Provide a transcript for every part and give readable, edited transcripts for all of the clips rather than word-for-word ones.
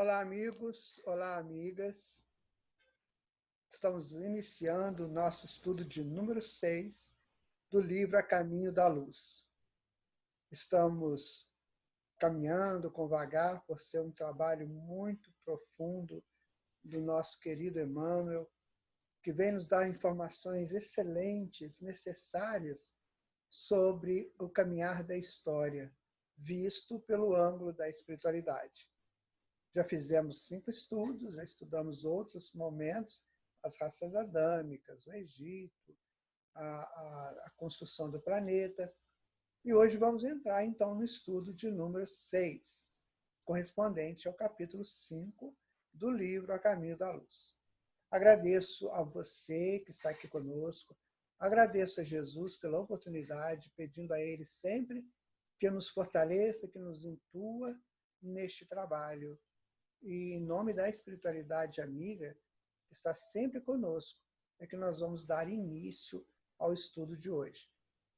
Olá, amigos, olá, amigas. Estamos iniciando o nosso estudo de número 6 do livro A Caminho da Luz. Estamos caminhando com vagar por ser um trabalho muito profundo do nosso querido Emmanuel, que vem nos dar informações excelentes, necessárias sobre o caminhar da história, visto pelo ângulo da espiritualidade. Já fizemos 5 estudos, já estudamos outros momentos, as raças adâmicas, o Egito, a construção do planeta. E hoje vamos entrar, então, no estudo de número 6, correspondente ao capítulo 5 do livro A Caminho da Luz. Agradeço a você que está aqui conosco, agradeço a Jesus pela oportunidade, pedindo a Ele sempre que nos fortaleça, que nos intua neste trabalho. E em nome da espiritualidade amiga, que está sempre conosco, é que nós vamos dar início ao estudo de hoje.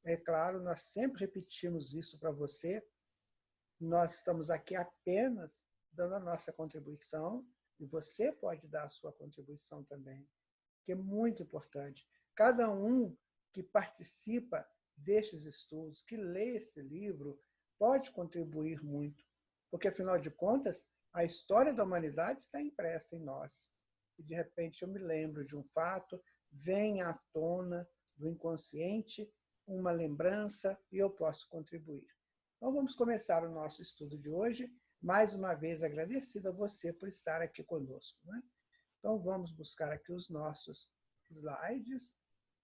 É claro, nós sempre repetimos isso para você, nós estamos aqui apenas dando a nossa contribuição, e você pode dar a sua contribuição também, que é muito importante. Cada um que participa destes estudos, que lê esse livro, pode contribuir muito, porque, afinal de contas, a história da humanidade está impressa em nós. E, de repente, eu me lembro de um fato, vem à tona do inconsciente uma lembrança e eu posso contribuir. Então, vamos começar o nosso estudo de hoje, mais uma vez agradecido a você por estar aqui conosco, né? Então, vamos buscar aqui os nossos slides,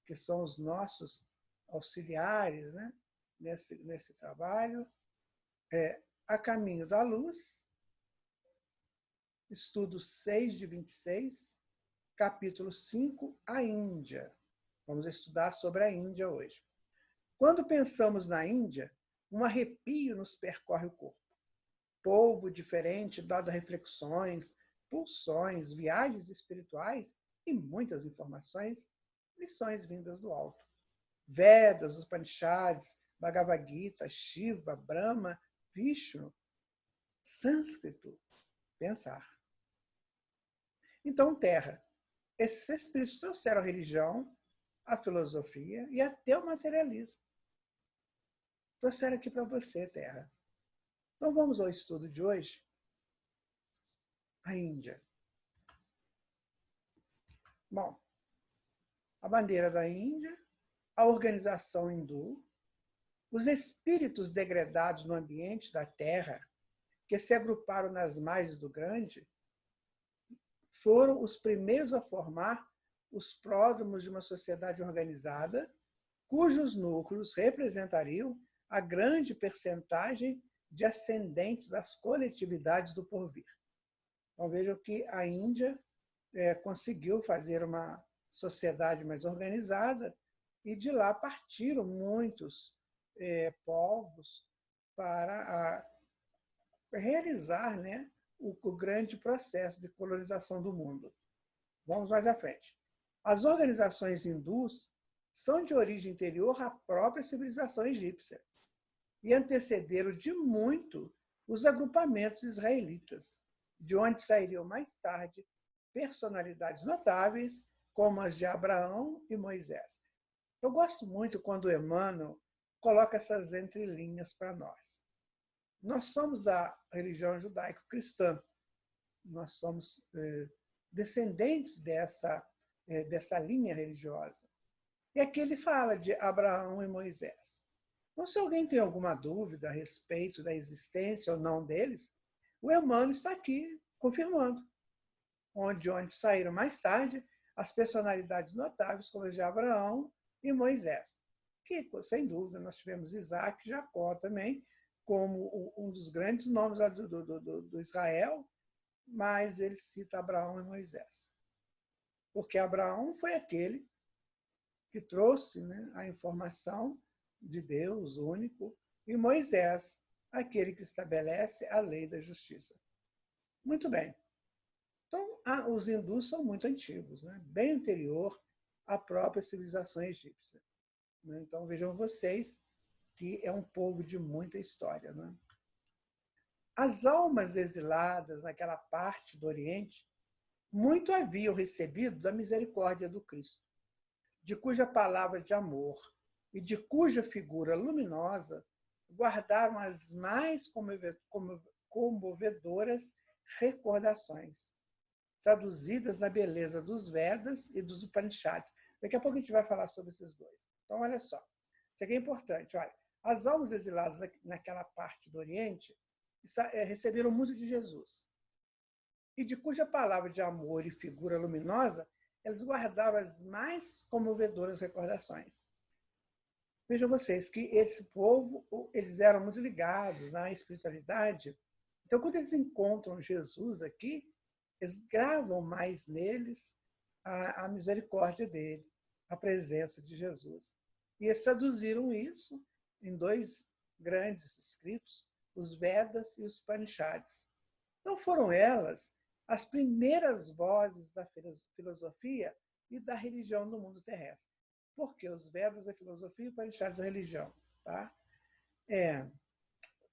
que são os nossos auxiliares, né, nesse trabalho. A Caminho da Luz, estudo 6 de 26, capítulo 5, a Índia. Vamos estudar sobre a Índia hoje. Quando pensamos na Índia, um arrepio nos percorre o corpo. Povo diferente, dado a reflexões, pulsões, viagens espirituais e muitas informações, lições vindas do alto. Vedas, os Upanishads, Bhagavad Gita, Shiva, Brahma, Vishnu, sânscrito, pensar. Então, Terra, esses espíritos trouxeram a religião, a filosofia e até o materialismo. Trouxeram aqui para você, Terra. Então, vamos ao estudo de hoje. A Índia. Bom, a bandeira da Índia, a organização hindu, os espíritos degradados no ambiente da Terra, que se agruparam nas margens do Grande, foram os primeiros a formar os pródromos de uma sociedade organizada, cujos núcleos representariam a grande percentagem de ascendentes das coletividades do porvir. Então, vejam que a Índia conseguiu fazer uma sociedade mais organizada e de lá partiram muitos povos para realizar, né, o grande processo de colonização do mundo. Vamos mais à frente. As organizações hindus são de origem interior à própria civilização egípcia e antecederam de muito os agrupamentos israelitas, de onde sairiam mais tarde personalidades notáveis como as de Abraão e Moisés. Eu gosto muito quando Emmanuel coloca essas entrelinhas para nós. Nós somos da religião judaico-cristã, nós somos descendentes dessa linha religiosa. E aqui ele fala de Abraão e Moisés. Então, se alguém tem alguma dúvida a respeito da existência ou não deles, o Emmanuel está aqui confirmando, onde saíram mais tarde as personalidades notáveis como as de Abraão e Moisés, que, sem dúvida, nós tivemos Isaac e Jacó também, como um dos grandes nomes do Israel, mas ele cita Abraão e Moisés. Porque Abraão foi aquele que trouxe, né, a informação de Deus único, e Moisés, aquele que estabelece a lei da justiça. Muito bem. Então, os hindus são muito antigos, né, bem anterior à própria civilização egípcia. Então, vejam vocês que é um povo de muita história, né? As almas exiladas naquela parte do Oriente muito haviam recebido da misericórdia do Cristo, de cuja palavra de amor e de cuja figura luminosa guardaram as mais comovedoras recordações, traduzidas na beleza dos Vedas e dos Upanishads. Daqui a pouco a gente vai falar sobre esses dois. Então, olha só, isso aqui é importante. Olha, as almas exiladas naquela parte do Oriente receberam muito de Jesus, e de cuja palavra de amor e figura luminosa eles guardaram as mais comovedoras recordações. Vejam vocês que esse povo, eles eram muito ligados na espiritualidade. Então, quando eles encontram Jesus aqui, eles gravam mais neles a misericórdia dele, a presença de Jesus. E eles traduziram isso em dois grandes escritos, os Vedas e os Upanishads. Então, foram elas as primeiras vozes da filosofia e da religião no mundo terrestre. Porque os Vedas, a filosofia, e os Upanishads, a religião. Tá?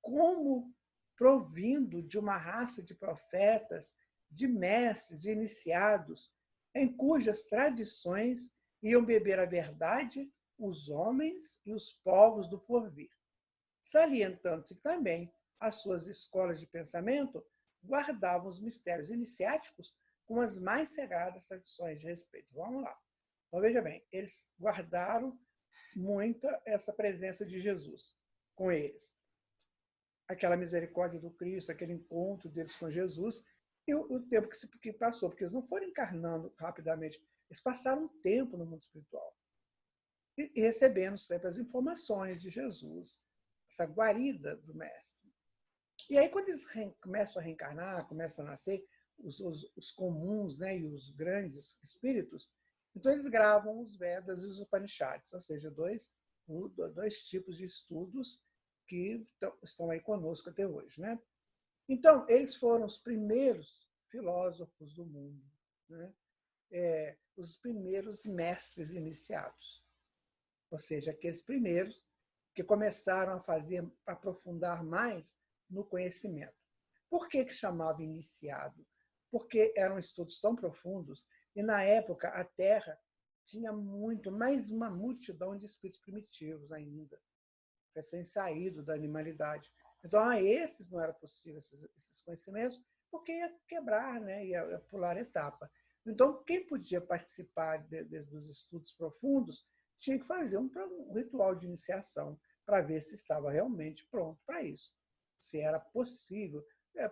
Como provindo de uma raça de profetas, de mestres, de iniciados, em cujas tradições iam beber a verdade os homens e os povos do porvir. Salientando-se também as suas escolas de pensamento, guardavam os mistérios iniciáticos com as mais sagradas tradições de respeito. Vamos lá. Então, veja bem, eles guardaram muito essa presença de Jesus com eles. Aquela misericórdia do Cristo, aquele encontro deles com Jesus, e o tempo que passou, porque eles não foram encarnando rapidamente, eles passaram um tempo no mundo espiritual. E recebendo sempre as informações de Jesus, essa guarida do Mestre. E aí, quando eles começam a reencarnar, começam a nascer, os comuns, né, e os grandes espíritos, então eles gravam os Vedas e os Upanishads, ou seja, dois tipos de estudos que estão aí conosco até hoje. Né? Então, eles foram os primeiros filósofos do mundo, né? Os primeiros mestres iniciados, ou seja, aqueles primeiros que começaram a aprofundar mais no conhecimento. Por que chamava iniciado? Porque eram estudos tão profundos e, na época, a Terra tinha mais uma multidão de espíritos primitivos ainda, recém-saído da animalidade. Então, a esses não era possível esses conhecimentos, porque ia quebrar, né? Ia pular etapa. Então, quem podia participar dos estudos profundos tinha que fazer um ritual de iniciação para ver se estava realmente pronto para isso, se era possível.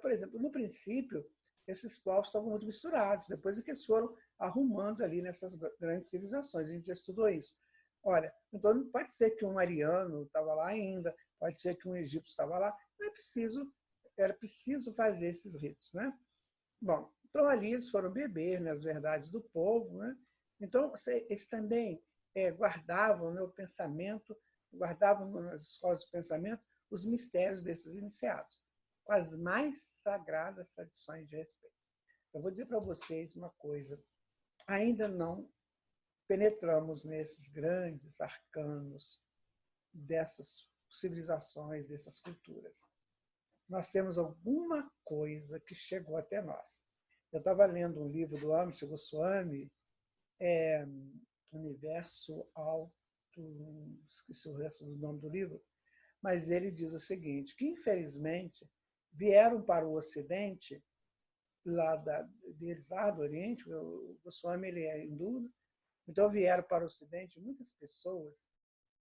Por exemplo, no princípio, esses povos estavam muito misturados, depois é que eles foram arrumando ali nessas grandes civilizações. A gente já estudou isso. Olha, então pode ser que um ariano estava lá ainda, pode ser que um egípcio estava lá, não é preciso, era preciso fazer esses ritos. Né? Bom, então ali eles foram beber nas verdades do povo. Né? Então, eles também guardavam, né, o pensamento, guardavam nas escolas de pensamento os mistérios desses iniciados, com as mais sagradas tradições de respeito. Eu vou dizer para vocês uma coisa, ainda não penetramos nesses grandes arcanos dessas civilizações, dessas culturas. Nós temos alguma coisa que chegou até nós. Eu estava lendo um livro do Amity Goswami, Universo Alto, esqueci o resto do nome do livro, mas ele diz o seguinte, que infelizmente vieram para o Ocidente, deles lá do Oriente, o Goswami ele é hindu, então vieram para o Ocidente muitas pessoas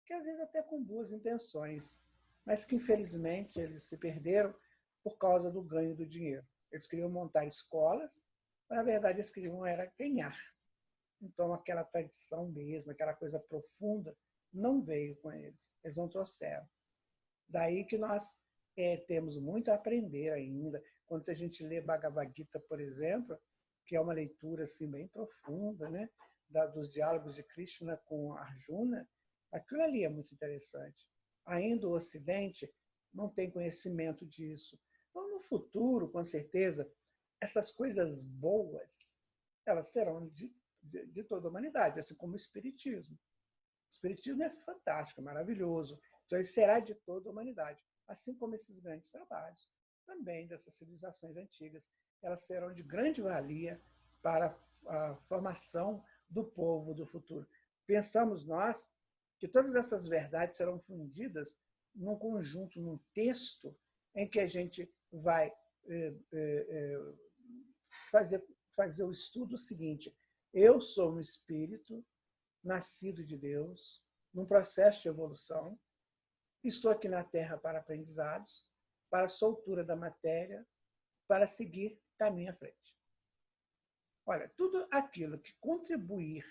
que às vezes até com boas intenções, mas que infelizmente eles se perderam por causa do ganho do dinheiro. Eles queriam montar escolas, mas na verdade eles queriam era ganhar. Então aquela tradição mesmo, aquela coisa profunda, não veio com eles, eles não trouxeram. Daí que nós temos muito a aprender ainda. Quando a gente lê Bhagavad Gita, por exemplo, que é uma leitura assim, bem profunda, né? Dos diálogos de Krishna com Arjuna, aquilo ali é muito interessante. Ainda o Ocidente não tem conhecimento disso. Então, no futuro, com certeza, essas coisas boas, elas serão de toda a humanidade, assim como o Espiritismo. O Espiritismo é fantástico, é maravilhoso. Então, ele será de toda a humanidade, assim como esses grandes trabalhos. também dessas civilizações antigas. Elas serão de grande valia para a formação do povo do futuro. Pensamos nós que todas essas verdades serão fundidas num conjunto, num texto, em que a gente vai fazer o estudo seguinte: eu sou um espírito nascido de Deus, num processo de evolução, estou aqui na Terra para aprendizados, para a soltura da matéria, para seguir caminho à frente. Olha, tudo aquilo que contribuir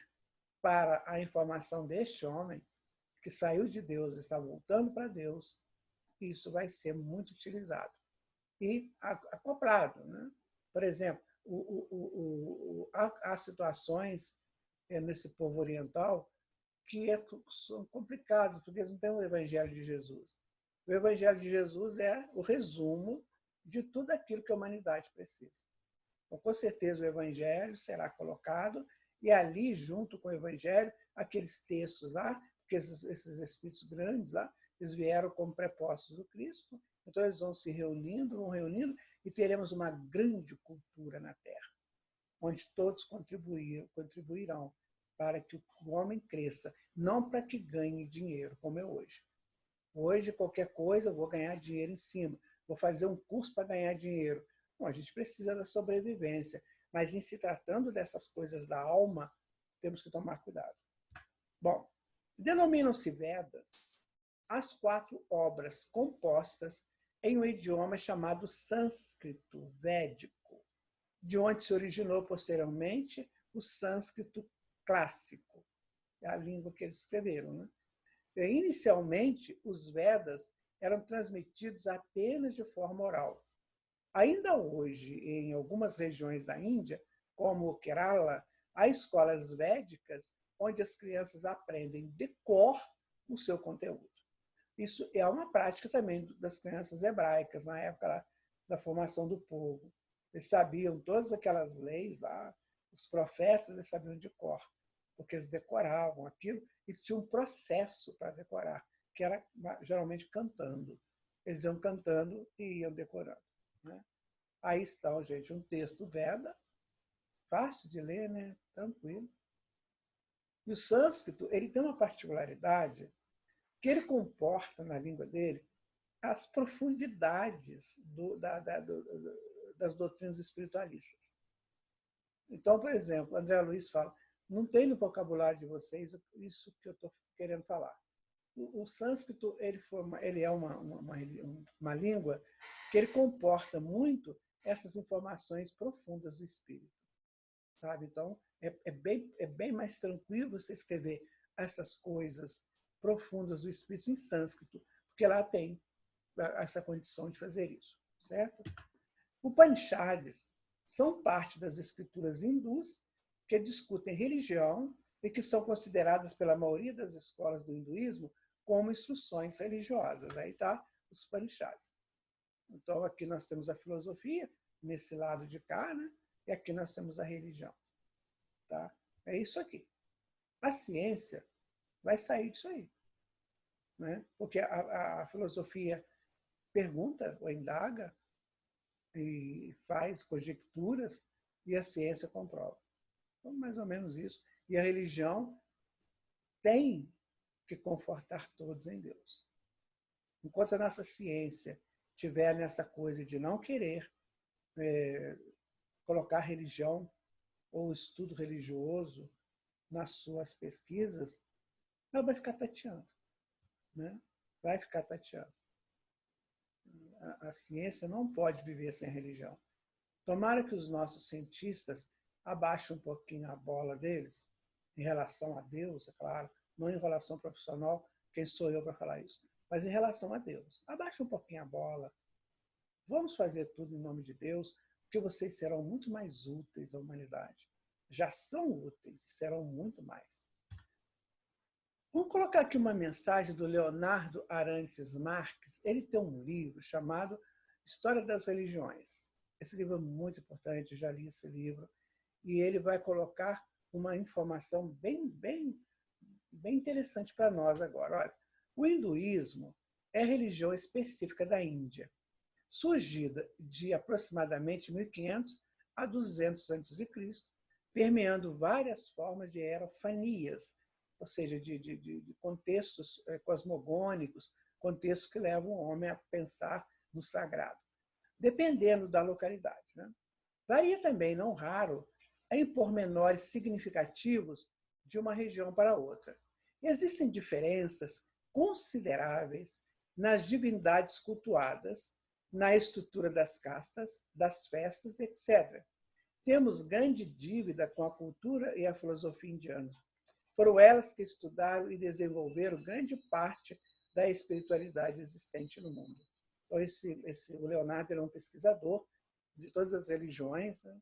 para a informação deste homem, que saiu de Deus e está voltando para Deus, isso vai ser muito utilizado e acoplado. Né? Por exemplo, há situações nesse povo oriental que são complicadas, porque eles não têm o Evangelho de Jesus. O Evangelho de Jesus é o resumo de tudo aquilo que a humanidade precisa. Então, com certeza, o Evangelho será colocado, e ali, junto com o Evangelho, aqueles textos lá, porque esses espíritos grandes lá, eles vieram como prepostos do Cristo, então eles vão se reunindo, e teremos uma grande cultura na Terra, onde todos contribuirão para que o homem cresça, não para que ganhe dinheiro, como é hoje. Hoje, qualquer coisa, eu vou ganhar dinheiro em cima, vou fazer um curso para ganhar dinheiro. Bom, a gente precisa da sobrevivência, mas em se tratando dessas coisas da alma, temos que tomar cuidado. Bom, denominam-se Vedas as 4 obras compostas em um idioma chamado sânscrito védico, de onde se originou posteriormente o sânscrito clássico, é a língua que eles escreveram. Né? Inicialmente, os Vedas eram transmitidos apenas de forma oral. Ainda hoje, em algumas regiões da Índia, como o Kerala, há escolas védicas onde as crianças aprendem de cor o seu conteúdo. Isso é uma prática também das crianças hebraicas, na época lá, da formação do povo. Eles sabiam todas aquelas leis lá, os profetas eles sabiam de cor, porque eles decoravam aquilo e tinha um processo para decorar, que era geralmente cantando. Eles iam cantando e iam decorando. Né? Aí está, gente, um texto Veda, fácil de ler, né? Tranquilo. E o sânscrito ele tem uma particularidade que ele comporta na língua dele as profundidades das doutrinas espiritualistas. Então, por exemplo, André Luiz fala, não tem no vocabulário de vocês isso que eu estou querendo falar. O sânscrito ele é uma língua que ele comporta muito essas informações profundas do espírito. Sabe? Então, é bem mais tranquilo você escrever essas coisas profundas do espírito em sânscrito, porque lá tem essa condição de fazer isso, certo? Upanishads são parte das escrituras hindus que discutem religião e que são consideradas pela maioria das escolas do hinduísmo como instruções religiosas. Aí está os Upanishads. Então, aqui nós temos a filosofia, nesse lado de cá, né? E aqui nós temos a religião. Tá? É isso aqui. A ciência vai sair disso aí. Né? Porque a filosofia pergunta ou indaga e faz conjecturas e a ciência comprova. Então, mais ou menos isso. E a religião tem que confortar todos em Deus. Enquanto a nossa ciência estiver nessa coisa de não querer colocar religião ou estudo religioso nas suas pesquisas, ela vai ficar tateando. Né? Vai ficar tateando. A ciência não pode viver sem religião. Tomara que os nossos cientistas abaixem um pouquinho a bola deles em relação a Deus, é claro, não em relação profissional, quem sou eu para falar isso, mas em relação a Deus. Abaixe um pouquinho a bola. Vamos fazer tudo em nome de Deus, porque vocês serão muito mais úteis à humanidade. Já são úteis e serão muito mais. Vamos colocar aqui uma mensagem do Leonardo Arantes Marques. Ele tem um livro chamado História das Religiões. Esse livro é muito importante, eu já li esse livro. E ele vai colocar uma informação bem interessante para nós agora. Olha, o hinduísmo é religião específica da Índia. surgida de aproximadamente 1500 a 200 a.C., permeando várias formas de hierofanias, ou seja, de contextos cosmogônicos, contextos que levam o homem a pensar no sagrado, dependendo da localidade, né? Varia também, não raro, em pormenores significativos de uma região para outra. Existem diferenças consideráveis nas divindades cultuadas, na estrutura das castas, das festas, etc. Temos grande dívida com a cultura e a filosofia indiana. Foram elas que estudaram e desenvolveram grande parte da espiritualidade existente no mundo. Então, o Leonardo era um pesquisador de todas as religiões, né,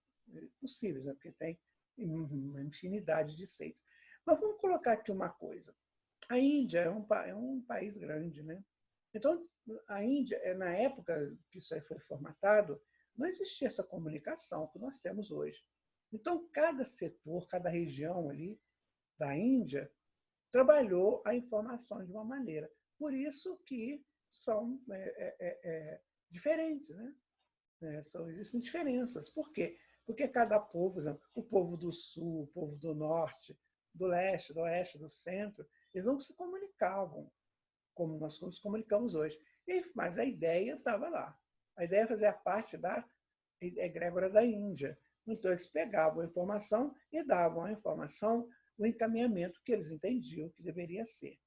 possíveis, né, porque tem uma infinidade de seitos. Mas vamos colocar aqui uma coisa. A Índia é um país grande, né? Então, a Índia, na época que isso aí foi formatado, não existia essa comunicação que nós temos hoje. Então, cada setor, cada região ali da Índia trabalhou a informação de uma maneira. Por isso que são diferentes, né? Existem diferenças. Por quê? Porque cada povo, por exemplo, o povo do sul, o povo do norte, do leste, do oeste, do centro, eles não se comunicavam como nós nos comunicamos hoje. Mas a ideia estava lá. A ideia fazia parte da egrégora da Índia. Então, eles pegavam a informação e davam à informação o encaminhamento que eles entendiam que deveria ser.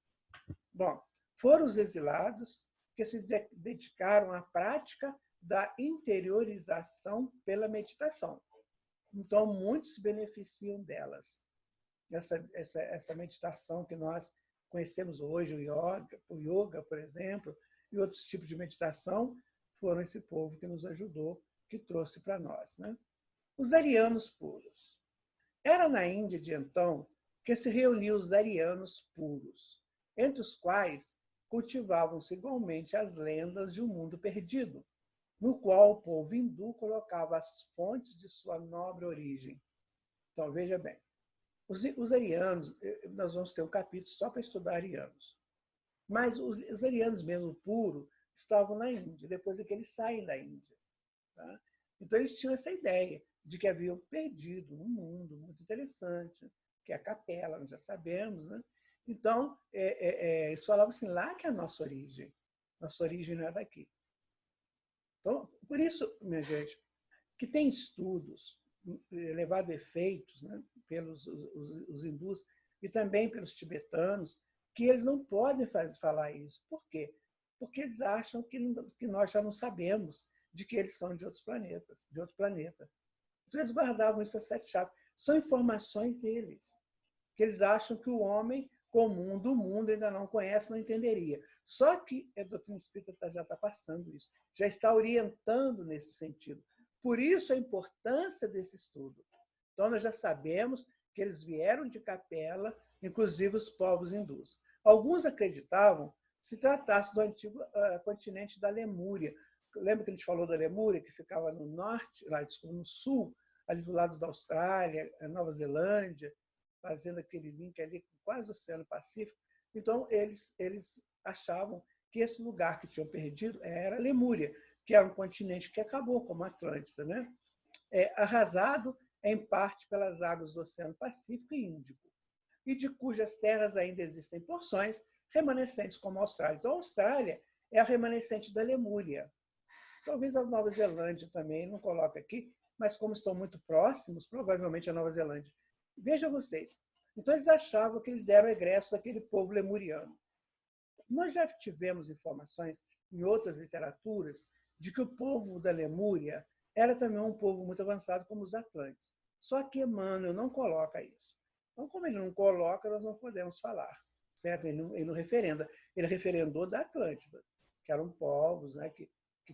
Bom, foram os exilados que se dedicaram à prática da interiorização pela meditação. Então, muitos se beneficiam delas. Essa meditação que nós conhecemos hoje, o yoga, por exemplo, e outros tipos de meditação, foram esse povo que nos ajudou, que trouxe para nós, né? Os arianos puros. Era na Índia de então que se reuniam os arianos puros, entre os quais cultivavam-se igualmente as lendas de um mundo perdido, no qual o povo hindu colocava as fontes de sua nobre origem. Então, veja bem, os arianos, nós vamos ter um capítulo só para estudar arianos, mas os arianos mesmo puro estavam na Índia, depois é que eles saem da Índia. Tá? Então, eles tinham essa ideia de que haviam perdido um mundo muito interessante, que é a capela, nós já sabemos, né? Então, eles falavam assim, lá que é a nossa origem não é daqui. Então, por isso, minha gente, que tem estudos levado efeitos, né, pelos os hindus e também pelos tibetanos, que eles não podem falar isso. Por quê? Porque eles acham que nós já não sabemos de que eles são de outros planetas, de outro planeta. Então, eles guardavam isso a sete chaves. São informações deles, que eles acham que o homem comum do mundo ainda não conhece, não entenderia. Só que a doutrina espírita já está passando isso, já está orientando nesse sentido. Por isso a importância desse estudo. Então, nós já sabemos que eles vieram de Capela, inclusive os povos hindus. Alguns acreditavam que se tratasse do antigo continente da Lemúria. Lembra que a gente falou da Lemúria, que ficava no norte, no sul, ali do lado da Austrália, Nova Zelândia, fazendo aquele link ali com quase o Oceano Pacífico. Então, eles achavam que esse lugar que tinham perdido era a Lemúria, que era um continente que acabou como a Atlântida, né? Arrasado em parte pelas águas do Oceano Pacífico e Índico, e de cujas terras ainda existem porções remanescentes como a Austrália. Então, a Austrália é a remanescente da Lemúria. Talvez a Nova Zelândia também, não coloca aqui, mas como estão muito próximos, provavelmente a Nova Zelândia. Vejam vocês. Então, eles achavam que eles eram egressos daquele povo lemuriano. Nós já tivemos informações em outras literaturas de que o povo da Lemúria era também um povo muito avançado como os Atlantes. Só que Emmanuel não coloca isso. Então, como ele não coloca, nós não podemos falar, certo? Ele não referenda. Ele referendou da Atlântida, que eram povos, né, que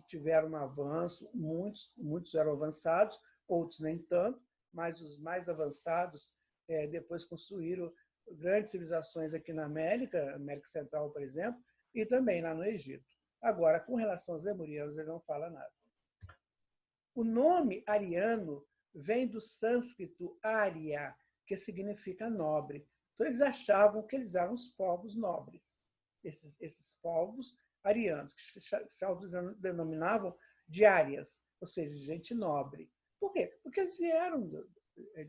tiveram um avanço, muitos eram avançados, outros nem tanto, mas os mais avançados depois construíram grandes civilizações aqui na América Central, por exemplo, e também lá no Egito. Agora, com relação aos lemurianos, ele não fala nada. O nome ariano vem do sânscrito Arya, que significa nobre. Então, eles achavam que eles eram os povos nobres, esses povos arianos, que se autodenominavam de árias, ou seja, de gente nobre. Por quê? Porque eles vieram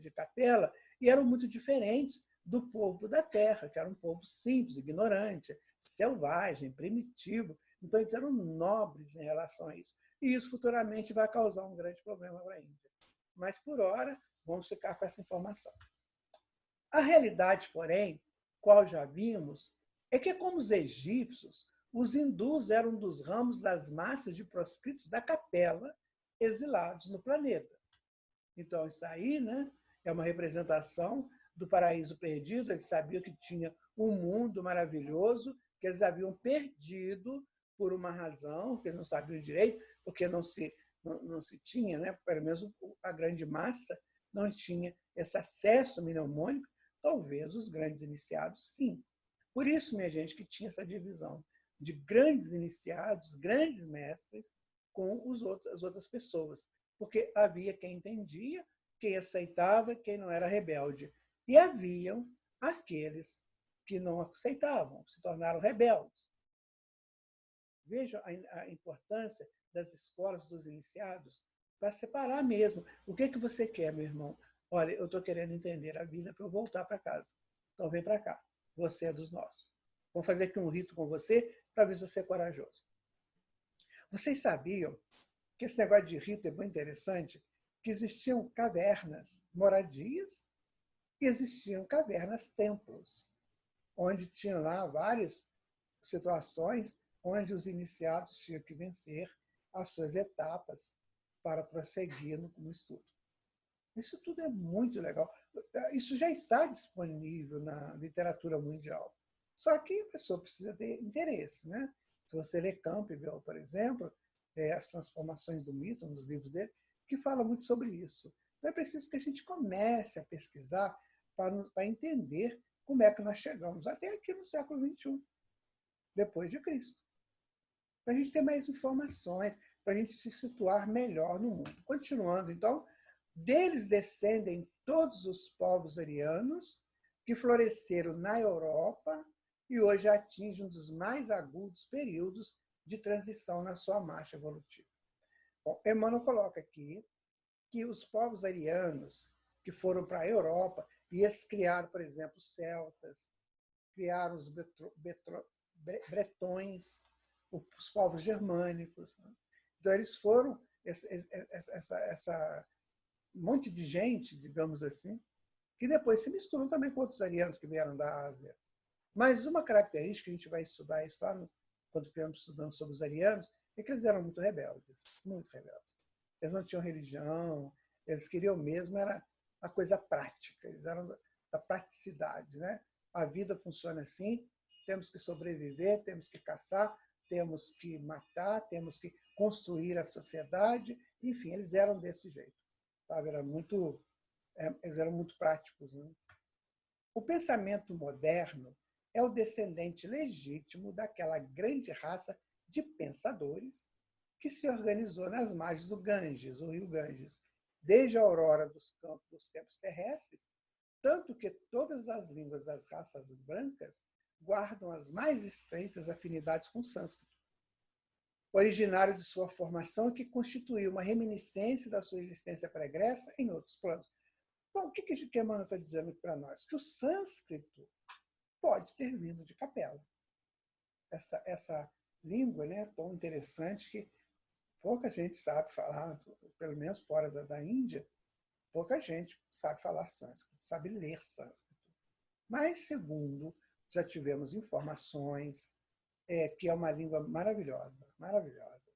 de Capela e eram muito diferentes do povo da terra, que era um povo simples, ignorante, selvagem, primitivo. Então, eles eram nobres em relação a isso. E isso futuramente vai causar um grande problema para a Índia. Mas, por hora, vamos ficar com essa informação. A realidade, porém, qual já vimos, é que, como os egípcios, os hindus eram um dos ramos das massas de proscritos da Capela exilados no planeta. Então, isso aí, né, é uma representação do paraíso perdido. Eles sabiam que tinha um mundo maravilhoso que eles haviam perdido por uma razão, que eles não sabiam direito, porque não se tinha, né, pelo menos a grande massa, não tinha esse acesso mnemônico. Talvez os grandes iniciados, sim. Por isso, minha gente, que tinha essa divisão de grandes iniciados, grandes mestres, com as outras pessoas. Porque havia quem entendia, quem aceitava, quem não era rebelde. E haviam aqueles que não aceitavam, se tornaram rebeldes. Vejam a importância das escolas dos iniciados para separar mesmo. O que você quer, meu irmão? Olha, eu estou querendo entender a vida para eu voltar para casa. Então vem para cá. Você é dos nossos. Vamos fazer aqui um rito com você para ver se você é corajoso. Vocês sabiam que esse negócio de rito é muito interessante? Que existiam cavernas, moradias, e existiam cavernas, templos, onde tinham lá várias situações onde os iniciados tinham que vencer as suas etapas para prosseguir no estudo. Isso tudo é muito legal. Isso já está disponível na literatura mundial. Só que a pessoa precisa ter interesse, né? Se você ler Campbell, por exemplo, As Transformações do Mito, um dos livros dele, que fala muito sobre isso. Então é preciso que a gente comece a pesquisar para entender como é que nós chegamos até aqui no século XXI, depois de Cristo. Para a gente ter mais informações, para a gente se situar melhor no mundo. Continuando, então, deles descendem todos os povos arianos que floresceram na Europa e hoje atingem um dos mais agudos períodos de transição na sua marcha evolutiva. Bom, Emmanuel coloca aqui que os povos arianos que foram para a Europa, e eles criaram, por exemplo, os celtas, criaram os bretões, os povos germânicos. Então, eles foram essa monte de gente, digamos assim, que depois se misturam também com outros arianos que vieram da Ásia. Mas uma característica, a gente vai estudar isso lá quando estivermos estudando sobre os arianos, é que eles eram muito rebeldes, muito rebeldes. Eles não tinham religião, eles queriam mesmo era a coisa prática, eles eram da praticidade, né? A vida funciona assim, temos que sobreviver, temos que caçar, temos que matar, temos que construir a sociedade, enfim, eles eram desse jeito. Sabe? Eles eram muito práticos. Né? O pensamento moderno é o descendente legítimo daquela grande raça de pensadores que se organizou nas margens do Ganges, o rio Ganges, desde a aurora dos tempos terrestres, tanto que todas as línguas das raças brancas guardam as mais estreitas afinidades com o sânscrito, originário de sua formação que constituiu uma reminiscência da sua existência pregressa em outros planos. Bom, o que Emmanuel está dizendo para nós? Que o sânscrito pode ter vindo de Capela. Essa língua, né, tão interessante que pouca gente sabe falar, pelo menos fora da Índia, pouca gente sabe falar sânscrito, sabe ler sânscrito. Mas, segundo, já tivemos informações que é uma língua maravilhosa, maravilhosa.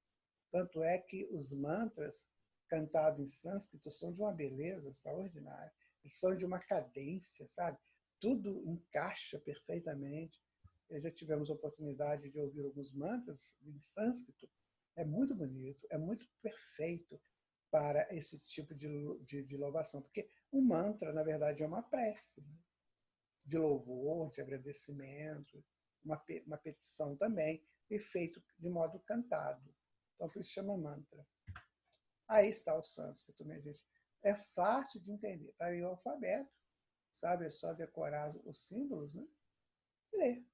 Tanto é que os mantras cantados em sânscrito são de uma beleza extraordinária. Eles são de uma cadência, sabe? Tudo encaixa perfeitamente. Já tivemos a oportunidade de ouvir alguns mantras em sânscrito. É muito bonito, é muito perfeito para esse tipo de louvação. Porque o mantra, na verdade, é uma prece, né? De louvor, de agradecimento, uma petição também, e feito de modo cantado. Então, por isso chama mantra. Aí está o sânscrito, minha gente. É fácil de entender. Está aí o alfabeto, sabe? É só decorar os símbolos, né? E ler.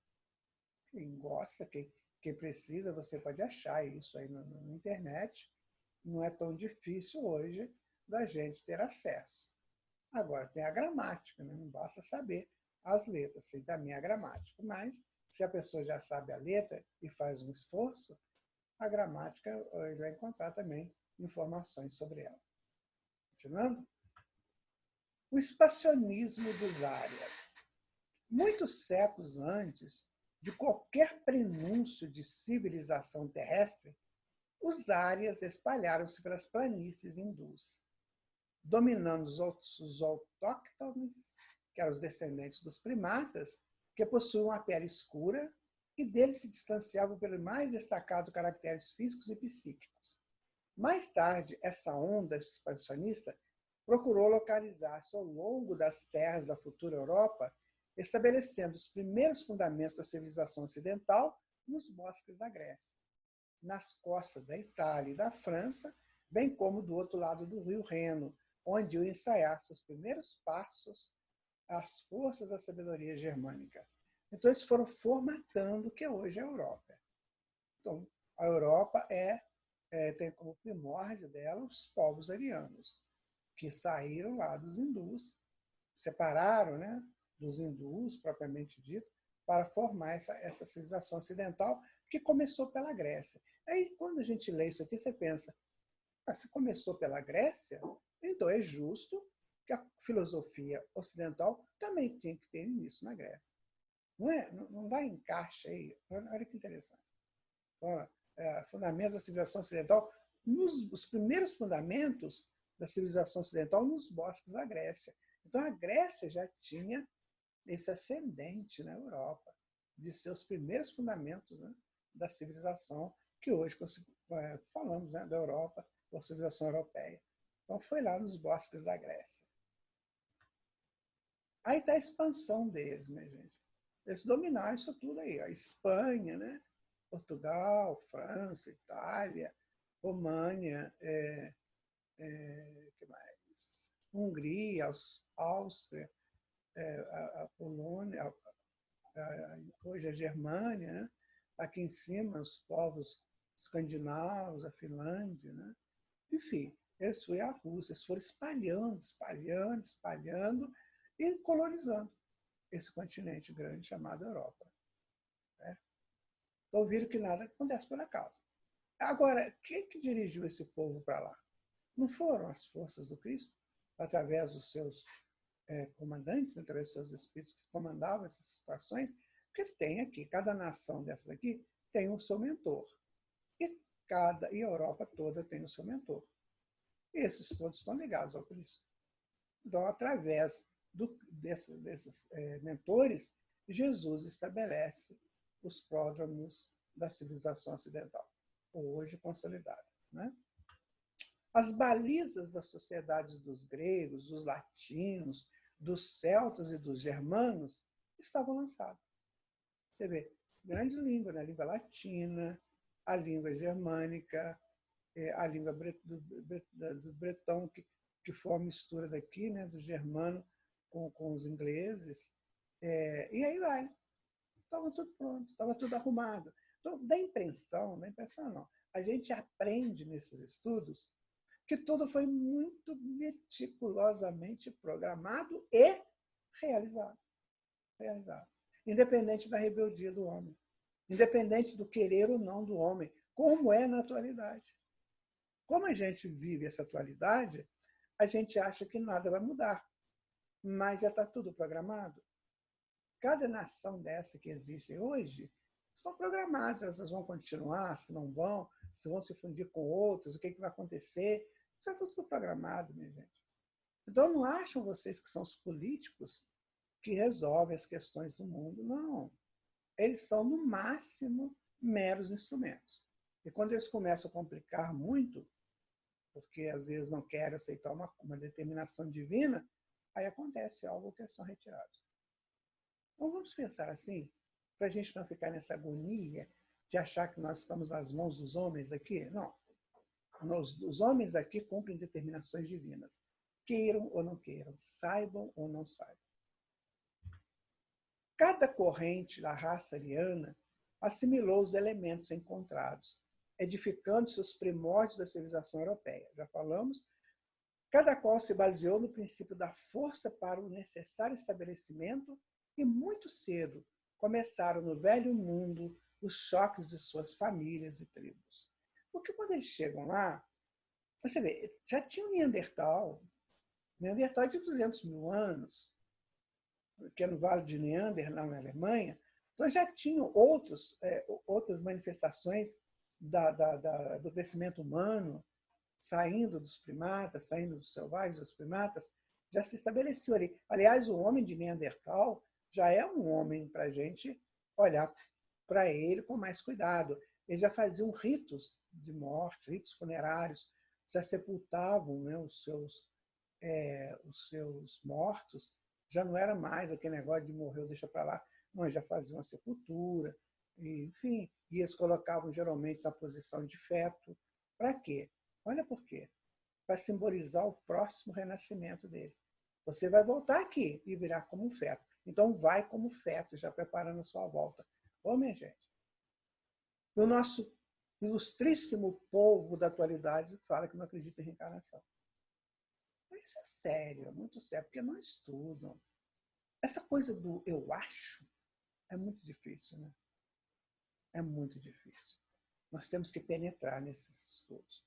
Quem gosta, quem precisa, você pode achar isso aí na internet. não é tão difícil hoje da gente ter acesso. Agora, tem a gramática, né? Não basta saber as letras, tem também a gramática. Mas, se a pessoa já sabe a letra e faz um esforço, a gramática ele vai encontrar também informações sobre ela. Continuando? O expansionismo dos árias. Muitos séculos antes de qualquer prenúncio de civilização terrestre, os árias espalharam-se pelas planícies hindus, dominando os autóctones, que eram os descendentes dos primatas, que possuíam a pele escura e deles se distanciavam pelos mais destacados caracteres físicos e psíquicos. Mais tarde, essa onda expansionista procurou localizar-se ao longo das terras da futura Europa, estabelecendo os primeiros fundamentos da civilização ocidental nos bosques da Grécia, nas costas da Itália e da França, bem como do outro lado do rio Reno, onde iam ensaiar seus primeiros passos às forças da sabedoria germânica. Então, eles foram formatando o que hoje é a Europa. Então, a Europa tem como primórdio dela os povos arianos, que saíram lá dos hindus, separaram, né, dos hindus, propriamente dito, para formar essa civilização ocidental, que começou pela Grécia. Aí, quando a gente lê isso aqui, você pensa, se começou pela Grécia, então é justo que a filosofia ocidental também tinha que ter início na Grécia. Não é? Não dá encaixe aí. Olha que interessante. Então, fundamentos da civilização ocidental, os primeiros fundamentos da civilização ocidental nos bosques da Grécia. Então, a Grécia já tinha esse ascendente na Europa, de seus primeiros fundamentos, né, da civilização, que hoje falamos, né, da Europa, da civilização europeia. Então, foi lá nos bosques da Grécia. Aí está a expansão deles, minha gente. Eles dominaram isso tudo aí. A Espanha, né? Portugal, França, Itália, România, que mais? Hungria, Áustria, a Polônia, hoje a Germânia, né? Aqui em cima os povos escandinavos, a Finlândia, né? Enfim, eles foram a Rússia, eles foram espalhando e colonizando esse continente grande chamado Europa. Né? Então viram que nada acontece por acaso. Agora, quem que dirigiu esse povo para lá? Não foram as forças do Cristo, através dos seus comandantes, através dos seus espíritos que comandavam essas situações? Porque tem aqui, cada nação dessa daqui tem o seu mentor. E a Europa toda tem o seu mentor. E esses todos estão ligados ao Cristo. Então, através desses mentores, Jesus estabelece os pródromos da civilização ocidental, hoje consolidada. Né? As balizas das sociedades dos gregos, dos latinos, dos celtas e dos germanos estavam lançadas. Você vê, grandes línguas, né? A língua latina, a língua germânica, a língua do bretão, que foi a mistura daqui, né, do germano com os ingleses. E aí vai. Estava tudo pronto, estava tudo arrumado. Então, dá impressão não. A gente aprende nesses estudos que tudo foi muito meticulosamente programado e realizado. Independente da rebeldia do homem. Independente do querer ou não do homem, como é na atualidade. Como a gente vive essa atualidade, a gente acha que nada vai mudar, mas já está tudo programado. Cada nação dessa que existe hoje estão programadas, elas vão continuar, se não vão, se vão se fundir com outras, o que vai acontecer. Isso é tudo programado, minha gente. Então, não acham vocês que são os políticos que resolvem as questões do mundo? Não. Eles são, no máximo, meros instrumentos. E quando eles começam a complicar muito, porque às vezes não querem aceitar uma determinação divina, aí acontece algo que eles são retirados. Então vamos pensar assim, para a gente não ficar nessa agonia de achar que nós estamos nas mãos dos homens daqui. Não. Os homens daqui cumprem determinações divinas. Queiram ou não queiram, saibam ou não saibam. Cada corrente da raça ariana assimilou os elementos encontrados, edificando seus primórdios da civilização europeia. Já falamos, cada qual se baseou no princípio da força para o necessário estabelecimento e muito cedo começaram no velho mundo os choques de suas famílias e tribos. Porque quando eles chegam lá, você vê, já tinha o Neandertal é de 200 mil anos, que é no Vale de Neander, lá na Alemanha, então já tinham outras manifestações do crescimento humano, saindo dos primatas, saindo dos selvagens, dos primatas, já se estabeleceu ali. Aliás, o homem de Neandertal já é um homem para a gente olhar para ele com mais cuidado. Eles já faziam ritos de morte, ritos funerários, já sepultavam, né, os seus mortos, já não era mais aquele negócio de morreu, deixa para lá, não, já faziam a sepultura, enfim, e eles colocavam geralmente na posição de feto. Para quê? Olha por quê. Para simbolizar o próximo renascimento dele. Você vai voltar aqui e virar como um feto. Então vai como feto, já preparando a sua volta. Ô, minha gente, o nosso ilustríssimo povo da atualidade fala que não acredita em reencarnação. Isso é sério, é muito sério, porque não estudam. Essa coisa do eu acho é muito difícil, né? É muito difícil. Nós temos que penetrar nesses estudos.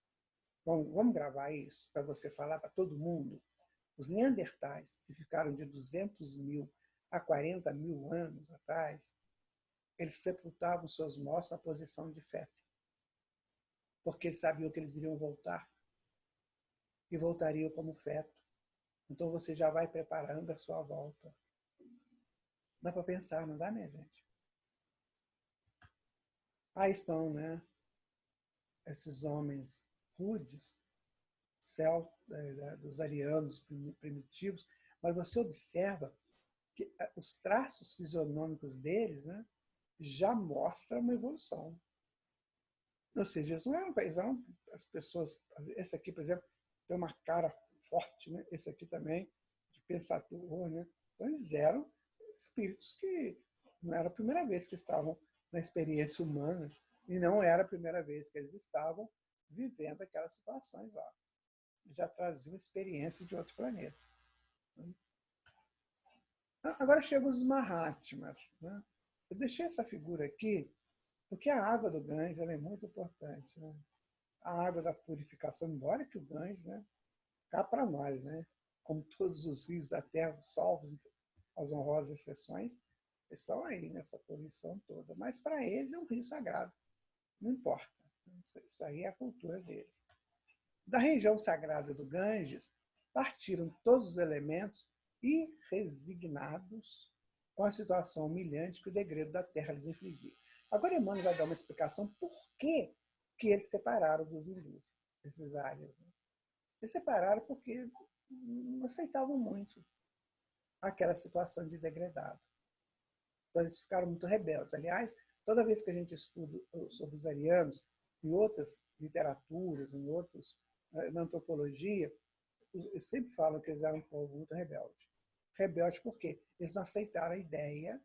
Bom, vamos gravar isso para você falar para todo mundo. Os neandertais, que ficaram de 200 mil a 40 mil anos atrás, eles sepultavam seus mortos na posição de feto, porque eles sabiam que eles iriam voltar e voltariam como feto. Então você já vai preparando a sua volta. Dá para pensar, não dá, minha gente? Aí estão, né, esses homens rudes, dos arianos primitivos, mas você observa que os traços fisionômicos deles, né, já mostram uma evolução. Ou seja, eles não eram as pessoas... Esse aqui, por exemplo, tem uma cara forte, né? Esse aqui também, de pensador. Né? Então, eles eram espíritos que não era a primeira vez que estavam na experiência humana e não era a primeira vez que eles estavam vivendo aquelas situações lá. Já traziam experiências de outro planeta. Agora chegam os Mahatmas. Né? Eu deixei essa figura aqui porque a água do Ganges ela é muito importante. Né? A água da purificação, embora que o Ganges, né, cá para nós, né, como todos os rios da terra, salvos as honrosas exceções, estão aí nessa poluição toda. Mas para eles é um rio sagrado. Não importa. Isso aí é a cultura deles. Da região sagrada do Ganges, partiram todos os elementos e resignados com a situação humilhante que o degredo da terra lhes infligia. Agora Emmanuel vai dar uma explicação por que eles separaram dos hindus, esses áreas. Eles separaram porque não aceitavam muito aquela situação de degradado. Então eles ficaram muito rebeldes. Aliás, toda vez que a gente estuda sobre os arianos, em outras literaturas, na antropologia, eles sempre falam que eles eram um povo muito rebelde. Rebelde por quê? Eles não aceitaram a ideia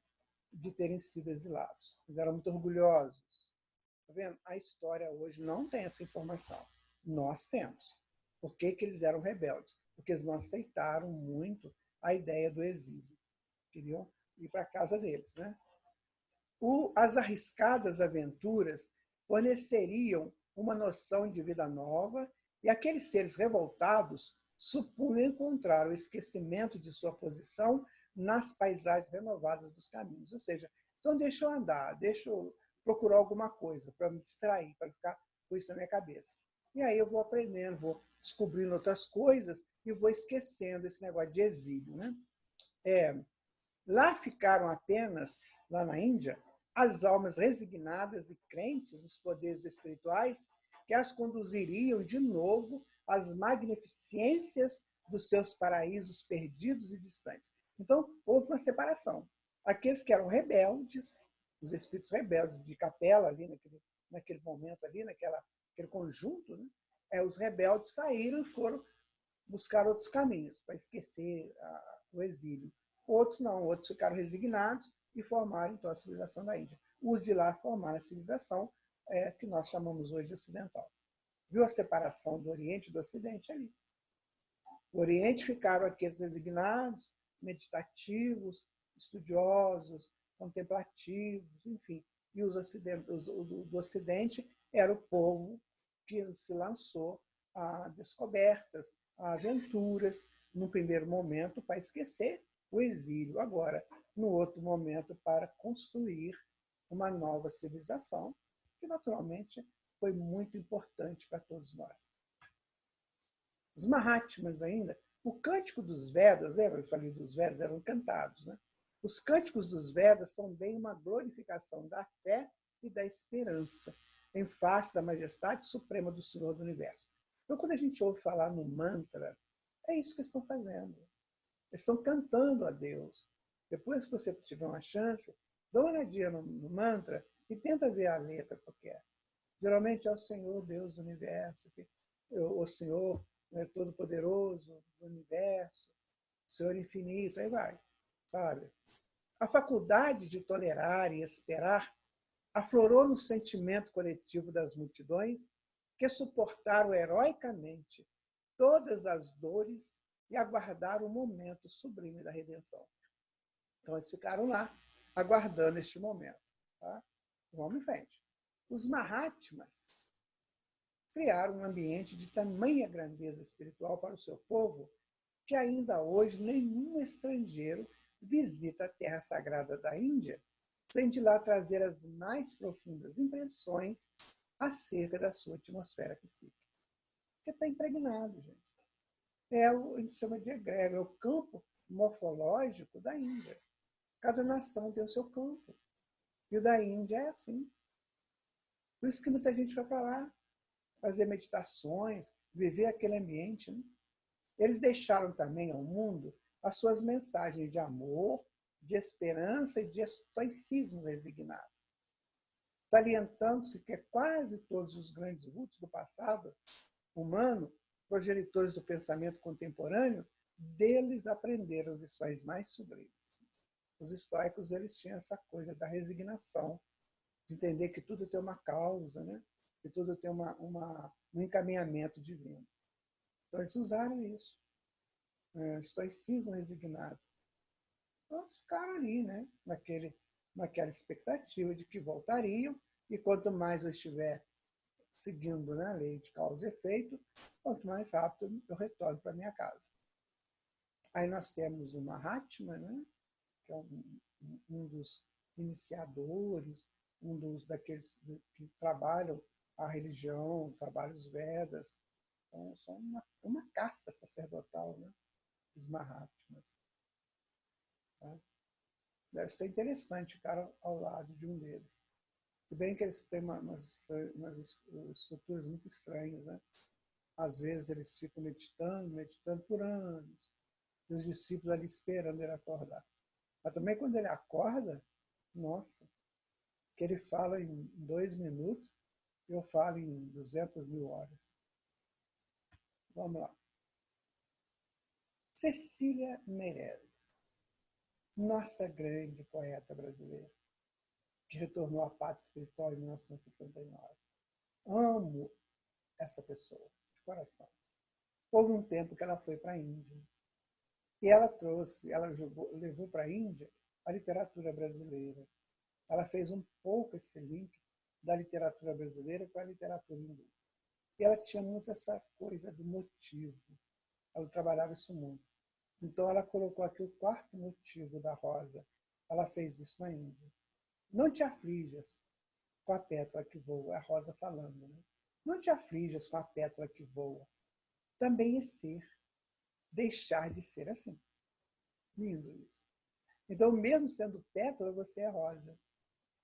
de terem sido exilados. Eles eram muito orgulhosos. Tá vendo? A história hoje não tem essa informação. Nós temos. Por que eles eram rebeldes? Porque eles não aceitaram muito a ideia do exílio. Queriam ir para a casa deles. Né? As arriscadas aventuras forneceriam uma noção de vida nova e aqueles seres revoltados supunham encontrar o esquecimento de sua posição nas paisagens renovadas dos caminhos. Ou seja, então deixa eu andar, deixa eu procurar alguma coisa para me distrair, para ficar com isso na minha cabeça. E aí eu vou aprendendo, vou descobrindo outras coisas e vou esquecendo esse negócio de exílio. Né? Lá ficaram apenas, lá na Índia, as almas resignadas e crentes nos poderes espirituais que as conduziriam de novo às magnificências dos seus paraísos perdidos e distantes. Então, houve uma separação. Aqueles que eram rebeldes, os espíritos rebeldes de capela, ali naquele momento, ali, naquele conjunto, né? Os rebeldes saíram e foram buscar outros caminhos para esquecer o exílio. Outros não, outros ficaram resignados e formaram então a civilização da Índia. Os de lá formaram a civilização que nós chamamos hoje de ocidental. Viu a separação do Oriente e do Ocidente ali. O Oriente ficaram aqueles resignados, meditativos, estudiosos, contemplativos, enfim. E os do Ocidente era o povo que se lançou a descobertas, a aventuras, num primeiro momento para esquecer o exílio, agora, no outro momento, para construir uma nova civilização, que naturalmente foi muito importante para todos nós. Os Mahatmas ainda, o Cântico dos Vedas, lembra que eu falei dos Vedas, eram cantados, né? Os Cânticos dos Vedas são bem uma glorificação da fé e da esperança, em face da majestade suprema do Senhor do Universo. Então, quando a gente ouve falar no mantra, é isso que eles estão fazendo. Eles estão cantando a Deus. Depois que você tiver uma chance, dá uma olhadinha no mantra e tenta ver a letra qualquer. Geralmente é o Senhor, Deus do Universo, o Senhor Todo-Poderoso do Universo, o Senhor Infinito, aí vai, sabe? A faculdade de tolerar e esperar aflorou no sentimento coletivo das multidões que suportaram heroicamente todas as dores e aguardaram o momento sublime da redenção. Então, eles ficaram lá, aguardando este momento. Tá? Vamos em frente. Os Mahatmas criaram um ambiente de tamanha grandeza espiritual para o seu povo que ainda hoje nenhum estrangeiro visita a terra sagrada da Índia sem de lá trazer as mais profundas impressões acerca da sua atmosfera psíquica. Porque está impregnado, gente. A gente chama de egrégora, é o campo morfológico da Índia. Cada nação tem o seu campo. E o da Índia é assim. Por isso que muita gente vai para lá fazer meditações, viver aquele ambiente. Né? Eles deixaram também ao mundo as suas mensagens de amor, de esperança e de estoicismo resignado. Salientando-se que quase todos os grandes vultos do passado humano, progenitores do pensamento contemporâneo, deles aprenderam lições mais sublimes. Os estoicos eles tinham essa coisa da resignação, de entender que tudo tem uma causa, né? Que tudo tem um encaminhamento divino. Então, eles usaram isso. Estoicismo resignado. Então, eles ficaram ali, né? naquela expectativa de que voltariam, e quanto mais eu estiver seguindo, né, a lei de causa e efeito, quanto mais rápido eu retorno para minha casa. Aí nós temos o Mahatma, né, que é um dos iniciadores, daqueles que trabalham a religião, trabalham os Vedas. Então, são uma casta sacerdotal, né, os Mahatmas. Tá? Deve ser interessante ficar ao lado de um deles. Se bem que eles têm umas estruturas muito estranhas, né? Às vezes eles ficam meditando por anos, e os discípulos ali esperando ele acordar. Mas também quando ele acorda, nossa, que ele fala em 2 minutos, eu falo em 200.000 horas. Vamos lá. Cecília Meirelles, nossa grande poeta brasileira, que retornou à pátria espiritual em 1969. Amo essa pessoa, de coração. Houve um tempo que ela foi para a Índia. E ela levou para a Índia a literatura brasileira. Ela fez um pouco esse link da literatura brasileira com a literatura hindu. E ela tinha muito essa coisa do motivo. Ela trabalhava isso muito. Então, ela colocou aqui o 4º motivo da rosa. Ela fez isso na Índia. Não te aflijas com a pétala que voa. É a rosa falando, né? Não te aflijas com a pétala que voa. Também é ser. Deixar de ser assim. Lindo isso. Então, mesmo sendo pétala, você é rosa.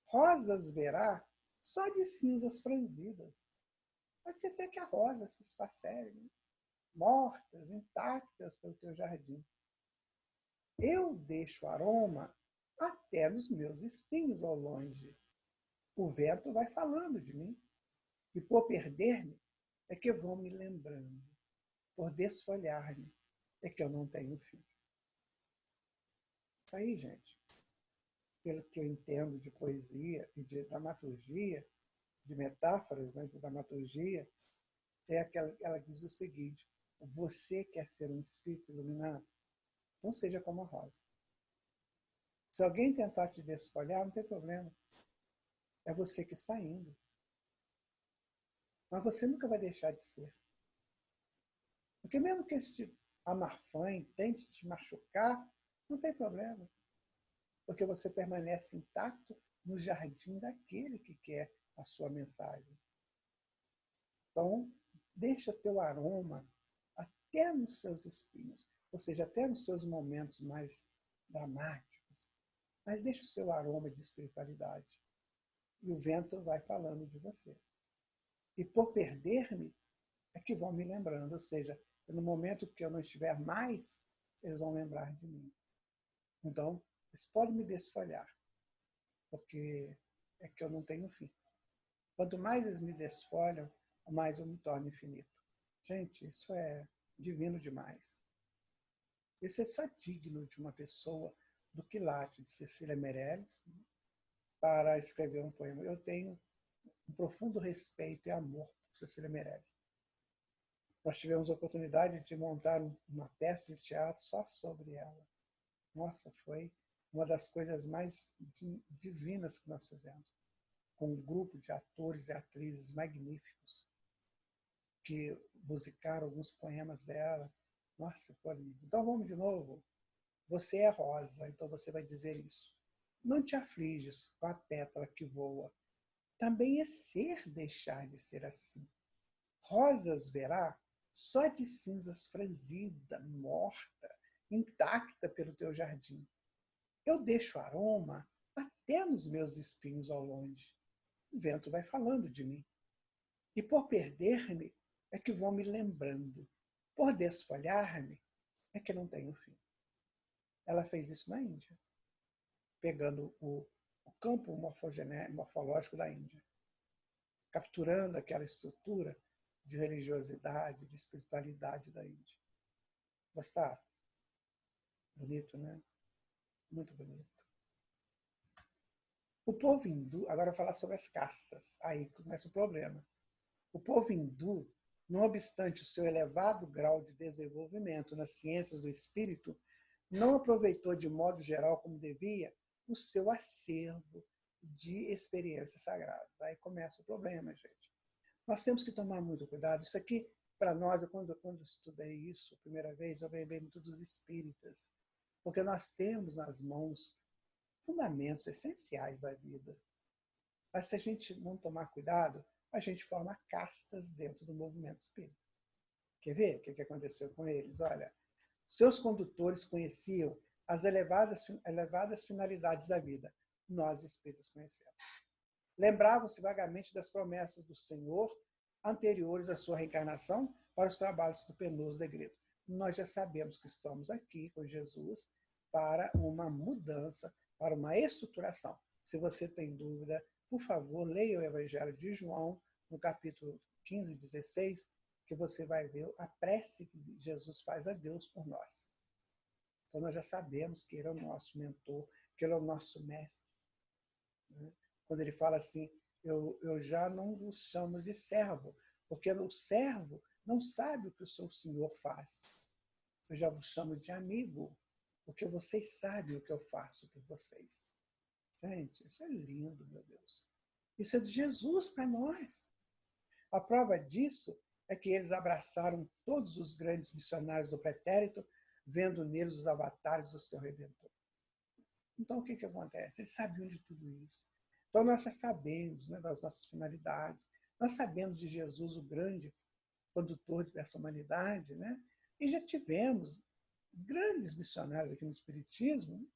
Rosas verá só de cinzas franzidas. Pode ser até que a rosa se esfacere, né? Mortas, intactas pelo teu jardim. Eu deixo aroma até nos meus espinhos ao longe. O vento vai falando de mim. E por perder-me é que vão me lembrando. Por desfolhar-me é que eu não tenho fim. Isso aí, gente, pelo que eu entendo de poesia e de dramaturgia, de metáforas, né, de dramaturgia, é aquela ela diz o seguinte: você quer ser um espírito iluminado? Não seja como a rosa. Se alguém tentar te desfolhar, não tem problema. É você que está indo. Mas você nunca vai deixar de ser. Porque mesmo que este amarfã tente te machucar, não tem problema. Porque você permanece intacto no jardim daquele que quer a sua mensagem. Então, deixa teu aroma até nos seus espinhos, ou seja, até nos seus momentos mais dramáticos, mas deixa o seu aroma de espiritualidade. E o vento vai falando de você. E por perder-me, é que vão me lembrando, ou seja, no momento que eu não estiver mais, eles vão lembrar de mim. Então, eles podem me desfolhar, porque é que eu não tenho fim. Quanto mais eles me desfolham, mais eu me torno infinito. Gente, isso é divino demais. Isso é só digno de uma pessoa do quilate de Cecília Meirelles para escrever um poema. Eu tenho um profundo respeito e amor por Cecília Meirelles. Nós tivemos a oportunidade de montar uma peça de teatro só sobre ela. Nossa, foi uma das coisas mais divinas que nós fizemos, com um grupo de atores e atrizes magníficos que musicaram alguns poemas dela. Nossa, foi lindo. Então vamos de novo. Você é rosa, então você vai dizer isso. Não te afliges com a pétala que voa. Também é ser deixar de ser assim. Rosas verá só de cinzas franzida, morta, intacta pelo teu jardim. Eu deixo aroma até nos meus espinhos ao longe. O vento vai falando de mim. E por perder-me é que vou me lembrando. Por desfolhar-me é que não tenho fim. Ela fez isso na Índia, pegando o campo morfológico da Índia, capturando aquela estrutura de religiosidade, de espiritualidade da Índia. Gostaram? Bonito, né? Muito bonito. O povo hindu, agora eu vou falar sobre as castas, aí começa o problema. O povo hindu, não obstante o seu elevado grau de desenvolvimento nas ciências do espírito, não aproveitou de modo geral como devia o seu acervo de experiências sagradas. Aí começa o problema, gente. Nós temos que tomar muito cuidado. Isso aqui, para nós, quando estudei isso a primeira vez, eu lembrei muito dos espíritas, porque nós temos nas mãos fundamentos essenciais da vida. Mas se a gente não tomar cuidado, a gente forma castas dentro do movimento espírita. Quer ver o que aconteceu com eles? Olha, seus condutores conheciam as elevadas finalidades da vida. Nós, espíritos, conhecemos. Lembravam-se vagamente das promessas do Senhor anteriores à sua reencarnação para os trabalhos do penoso degredo. Nós já sabemos que estamos aqui com Jesus para uma mudança, para uma estruturação. Se você tem dúvida, por favor, leia o Evangelho de João, no capítulo 15, 16, que você vai ver a prece que Jesus faz a Deus por nós. Então, nós já sabemos que Ele é o nosso mentor, que Ele é o nosso mestre. Quando Ele fala assim, eu já não vos chamo de servo, porque o servo não sabe o que o seu Senhor faz. Eu já vos chamo de amigo, porque vocês sabem o que eu faço por vocês. Gente, isso é lindo, meu Deus. Isso é de Jesus para nós. A prova disso é que eles abraçaram todos os grandes missionários do pretérito, vendo neles os avatares do seu Redentor. Então, o que acontece? Eles sabiam de tudo isso. Então, nós já sabemos, né, das nossas finalidades, nós sabemos de Jesus, o grande condutor dessa humanidade, né? E já tivemos grandes missionários aqui no Espiritismo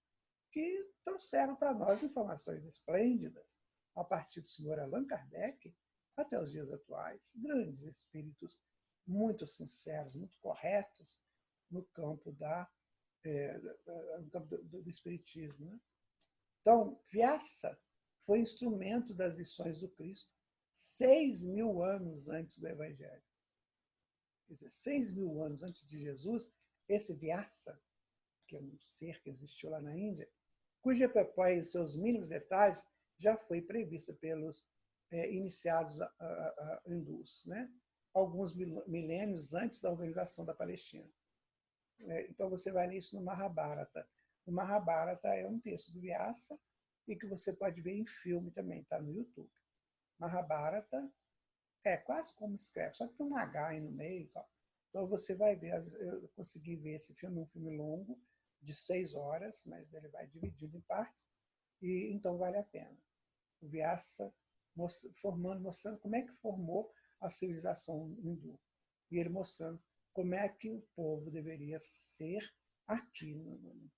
que trouxeram para nós informações esplêndidas, a partir do senhor Allan Kardec até os dias atuais. Grandes espíritos muito sinceros, muito corretos no campo do Espiritismo. Né? Então, Vyasa foi instrumento das lições do Cristo 6.000 anos antes do Evangelho. Quer dizer, 6.000 anos antes de Jesus, esse Vyasa, que é um ser que existiu lá na Índia, cuja epopeia e seus mínimos detalhes já foi prevista pelos iniciados hindus, né? Alguns milênios antes da organização da Palestina. Então, você vai ler isso no Mahabharata. O Mahabharata é um texto do Vyasa e que você pode ver em filme também, está no YouTube. Mahabharata é quase como escreve, só que tem um H aí no meio e tal. Então, você vai ver, eu consegui ver esse filme, um filme longo, de 6 horas, mas ele vai dividido em partes, e então vale a pena. O Vyasa mostrando como é que formou a civilização hindu. E ele mostrando como é que o povo deveria ser aqui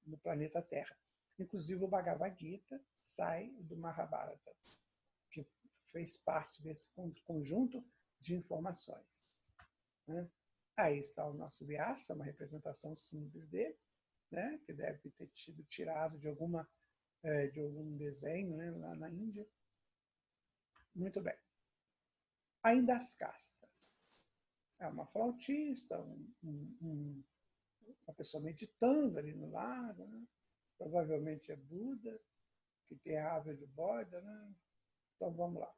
no planeta Terra. Inclusive, o Bhagavad Gita sai do Mahabharata, que fez parte desse conjunto de informações. Né? Aí está o nosso Vyasa, uma representação simples dele, né? Que deve ter sido tirado de algum desenho, né? Lá na Índia. Muito bem. Ainda as castas. É uma flautista, uma pessoa meditando ali no lago, né? Provavelmente é Buda, que tem a árvore de borda, né? Então vamos lá.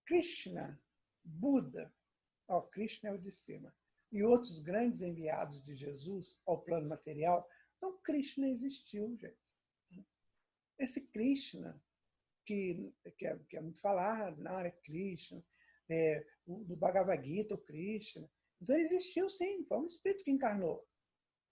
Krishna, Buda, Krishna é o de cima, e outros grandes enviados de Jesus ao plano material, então Krishna existiu, gente. Esse Krishna, que é muito falado, Hare Krishna, no Bhagavad Gita, o Krishna. Então ele existiu sim, foi um espírito que encarnou.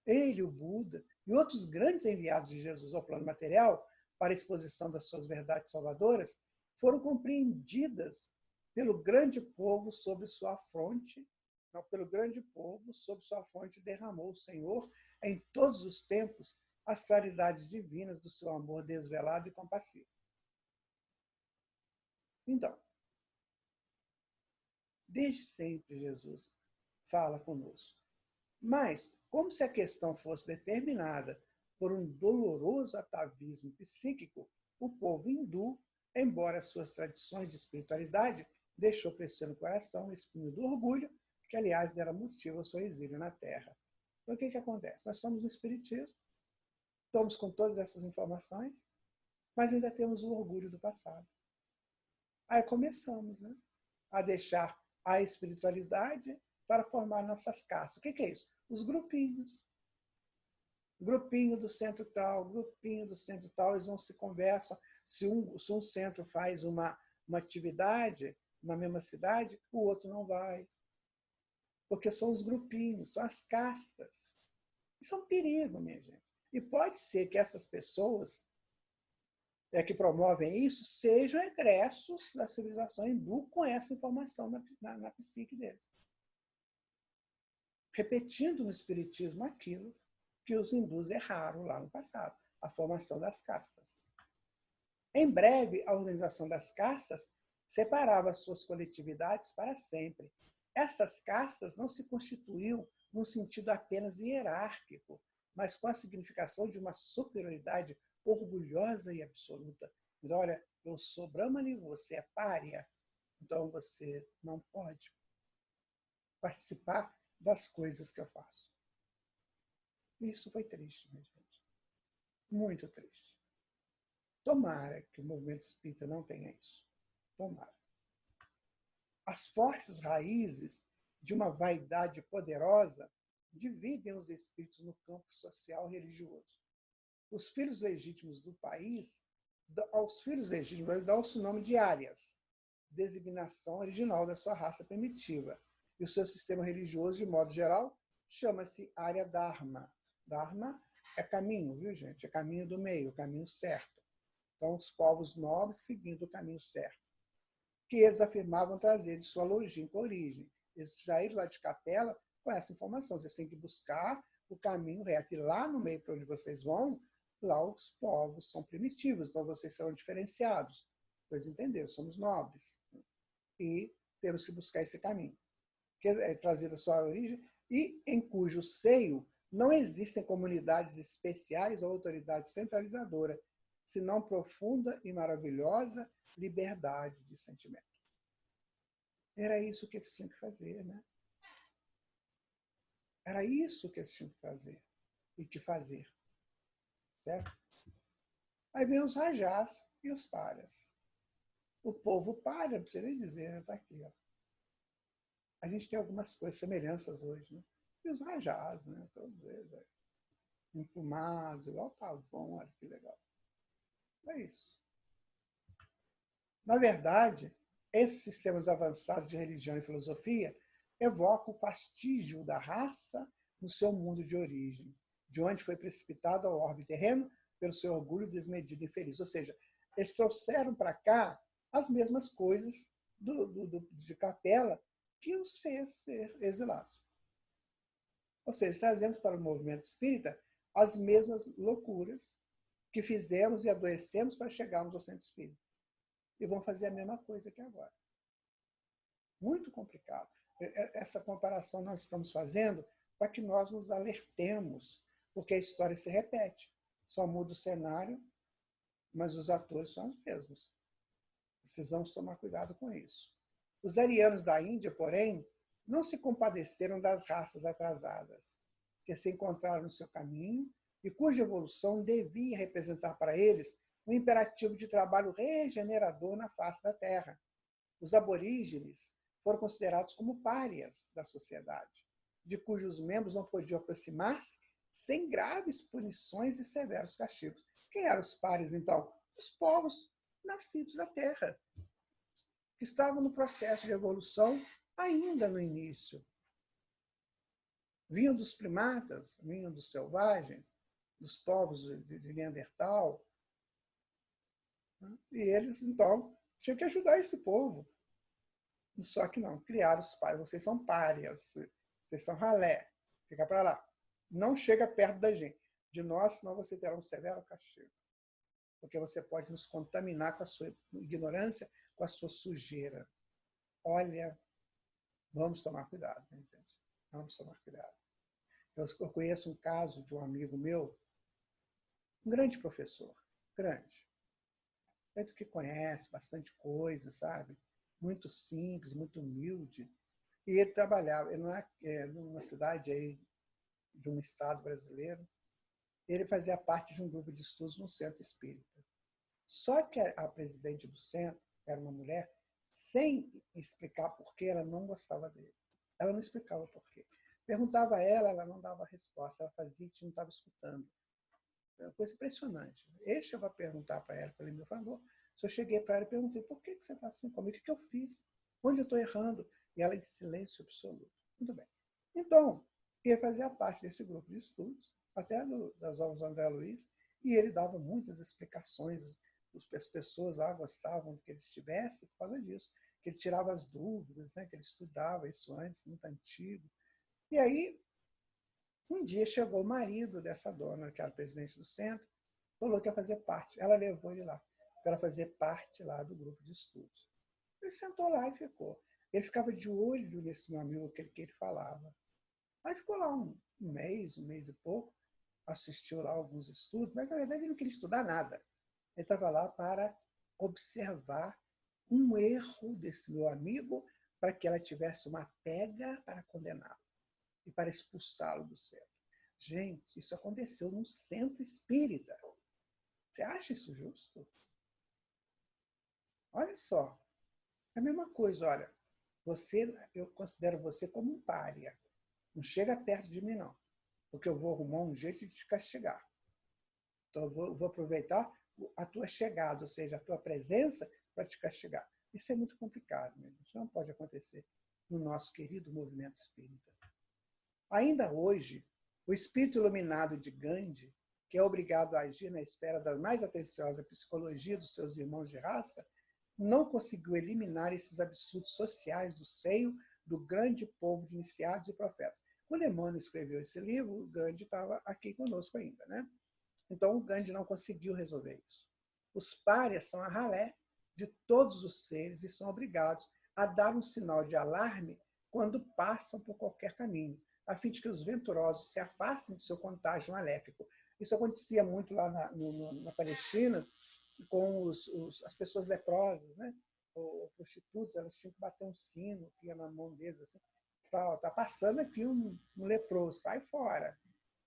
Ele, o Buda e outros grandes enviados de Jesus ao plano material para a exposição das suas verdades salvadoras foram compreendidas pelo grande povo sobre sua fronte, não, pelo grande povo sobre sua fronte derramou o Senhor em todos os tempos as claridades divinas do seu amor desvelado e compassivo. Então, desde sempre Jesus fala conosco. Mas, como se a questão fosse determinada por um doloroso atavismo psíquico, o povo hindu, embora suas tradições de espiritualidade, deixou crescer no coração o espinho do orgulho, que, aliás, dera motivo ao seu exílio na Terra. Então, o que acontece? Nós somos no Espiritismo, estamos com todas essas informações, mas ainda temos o orgulho do passado. Aí começamos, né, a deixar a espiritualidade para formar nossas castas. O que é isso? Os grupinhos. Grupinho do centro tal, grupinho do centro tal, eles não se conversam. Se um centro faz uma atividade na mesma cidade, o outro não vai. Porque são os grupinhos, são as castas. Isso é um perigo, minha gente. E pode ser que essas pessoas que promovem isso sejam egressos da civilização hindu com essa informação na psique deles. Repetindo no espiritismo aquilo que os hindus erraram lá no passado, a formação das castas. Em breve, a organização das castas separava as suas coletividades para sempre. Essas castas não se constituíam num sentido apenas hierárquico, mas com a significação de uma superioridade orgulhosa e absoluta. Então, olha, eu sou Brahmani, você é pária, então você não pode participar das coisas que eu faço. Isso foi triste, minha gente. Muito triste. Tomara que o movimento espírita não tenha isso. Tomara. As fortes raízes de uma vaidade poderosa dividem os espíritos no campo social e religioso. Os filhos legítimos do país, aos filhos legítimos, dá-se o nome de árias, designação original da sua raça primitiva. E o seu sistema religioso, de modo geral, chama-se área Dharma. Dharma é caminho, viu, gente? É caminho do meio, caminho certo. Então, os povos nobres seguindo o caminho certo, que eles afirmavam trazer de sua longínqua origem. Eles saíram lá de Capela com essa informação. Vocês têm que buscar o caminho reto. E lá no meio para onde vocês vão, lá os povos são primitivos, então vocês serão diferenciados. Pois entenderam, somos nobres. E temos que buscar esse caminho, que é trazer da sua origem, e em cujo seio não existem comunidades especiais ou autoridade centralizadora, senão profunda e maravilhosa liberdade de sentimento. Era isso que eles tinham que fazer, né? Era isso que eles tinham que fazer e que fazer. Certo? Aí vem os rajás e os paras. O povo pária, não precisa nem dizer, está aqui. Ó. A gente tem algumas coisas, semelhanças hoje. Né? E os rajás, né? Todos eles, empumados, igual Pavão, olha que legal. É isso. Na verdade, esses sistemas avançados de religião e filosofia evocam o fastígio da raça no seu mundo de origem, de onde foi precipitado ao orbe terreno pelo seu orgulho desmedido e infeliz. Ou seja, eles trouxeram para cá as mesmas coisas de Capela que os fez ser exilados. Ou seja, trazemos para o movimento espírita as mesmas loucuras que fizemos e adoecemos para chegarmos ao centro espírita. E vão fazer a mesma coisa aqui agora. Muito complicado. Essa comparação nós estamos fazendo para que nós nos alertemos, porque a história se repete. Só muda o cenário, mas os atores são os mesmos. Precisamos tomar cuidado com isso. Os arianos da Índia, porém, não se compadeceram das raças atrasadas, que se encontraram no seu caminho e cuja evolução devia representar para eles um imperativo de trabalho regenerador na face da Terra. Os aborígenes foram considerados como párias da sociedade, de cujos membros não podiam aproximar-se sem graves punições e severos castigos. Quem eram os párias, então? Os povos nascidos da Terra, que estavam no processo de evolução ainda no início. Vinham dos primatas, vinham dos selvagens, dos povos de Neandertal. E eles, então, tinham que ajudar esse povo. Só que não, criaram os párias. Vocês são párias, vocês são ralé. Fica para lá. Não chega perto da gente. De nós, senão você terá um severo castigo. Porque você pode nos contaminar com a sua ignorância, com a sua sujeira. Olha, vamos tomar cuidado, né, gente? Vamos tomar cuidado. Eu conheço um caso de um amigo meu, um grande professor, grande. Tanto que conhece bastante coisa, sabe? Muito simples, muito humilde. E ele trabalhava, ele numa cidade aí de um estado brasileiro, ele fazia parte de um grupo de estudos no centro espírita. Só que a presidente do centro era uma mulher, sem explicar por que ela não gostava dele. Ela não explicava por quê. Perguntava a ela, ela não dava resposta, ela fazia que não estava escutando. É uma coisa impressionante. Ele chegou a perguntar para ela, pelo meu favor, se eu cheguei para ela e perguntei, por que você faz assim comigo? O que eu fiz? Onde eu estou errando? E ela em silêncio absoluto. Muito bem. Então, ele fazia parte desse grupo de estudos, até das obras do André Luiz, e ele dava muitas explicações. As pessoas lá gostavam que ele estivesse por causa disso, que ele tirava as dúvidas, né, que ele estudava isso antes, muito antigo. E aí, um dia chegou o marido dessa dona, que era presidente do centro, falou que ia fazer parte. Ela levou ele lá, para fazer parte lá do grupo de estudos. Ele sentou lá e ficou. Ele ficava de olho nesse meu amigo que ele falava. Aí ficou lá um mês e pouco, assistiu lá alguns estudos, mas na verdade ele não queria estudar nada. Ele estava lá para observar um erro desse meu amigo para que ela tivesse uma pega para condená-lo e para expulsá-lo do centro. Gente, isso aconteceu num centro espírita. Você acha isso justo? Olha só, é a mesma coisa, olha, eu considero você como um pária. Não chega perto de mim, não, porque eu vou arrumar um jeito de te castigar. Então, eu vou aproveitar a tua chegada, ou seja, a tua presença, para te castigar. Isso é muito complicado, mesmo. Isso não pode acontecer no nosso querido movimento espírita. Ainda hoje, o espírito iluminado de Gandhi, que é obrigado a agir na esfera da mais atenciosa psicologia dos seus irmãos de raça, não conseguiu eliminar esses absurdos sociais do seio do grande povo de iniciados e profetas. Quando Emmanuel escreveu esse livro, o Gandhi estava aqui conosco ainda, né? Então, o Gandhi não conseguiu resolver isso. Os párias são a ralé de todos os seres e são obrigados a dar um sinal de alarme quando passam por qualquer caminho, a fim de que os venturosos se afastem do seu contágio maléfico. Isso acontecia muito lá na Palestina, com as pessoas leprosas, né? Ou prostitutas, elas tinham que bater um sino que ia na mão deles, assim, tá passando aqui um leproso, sai fora.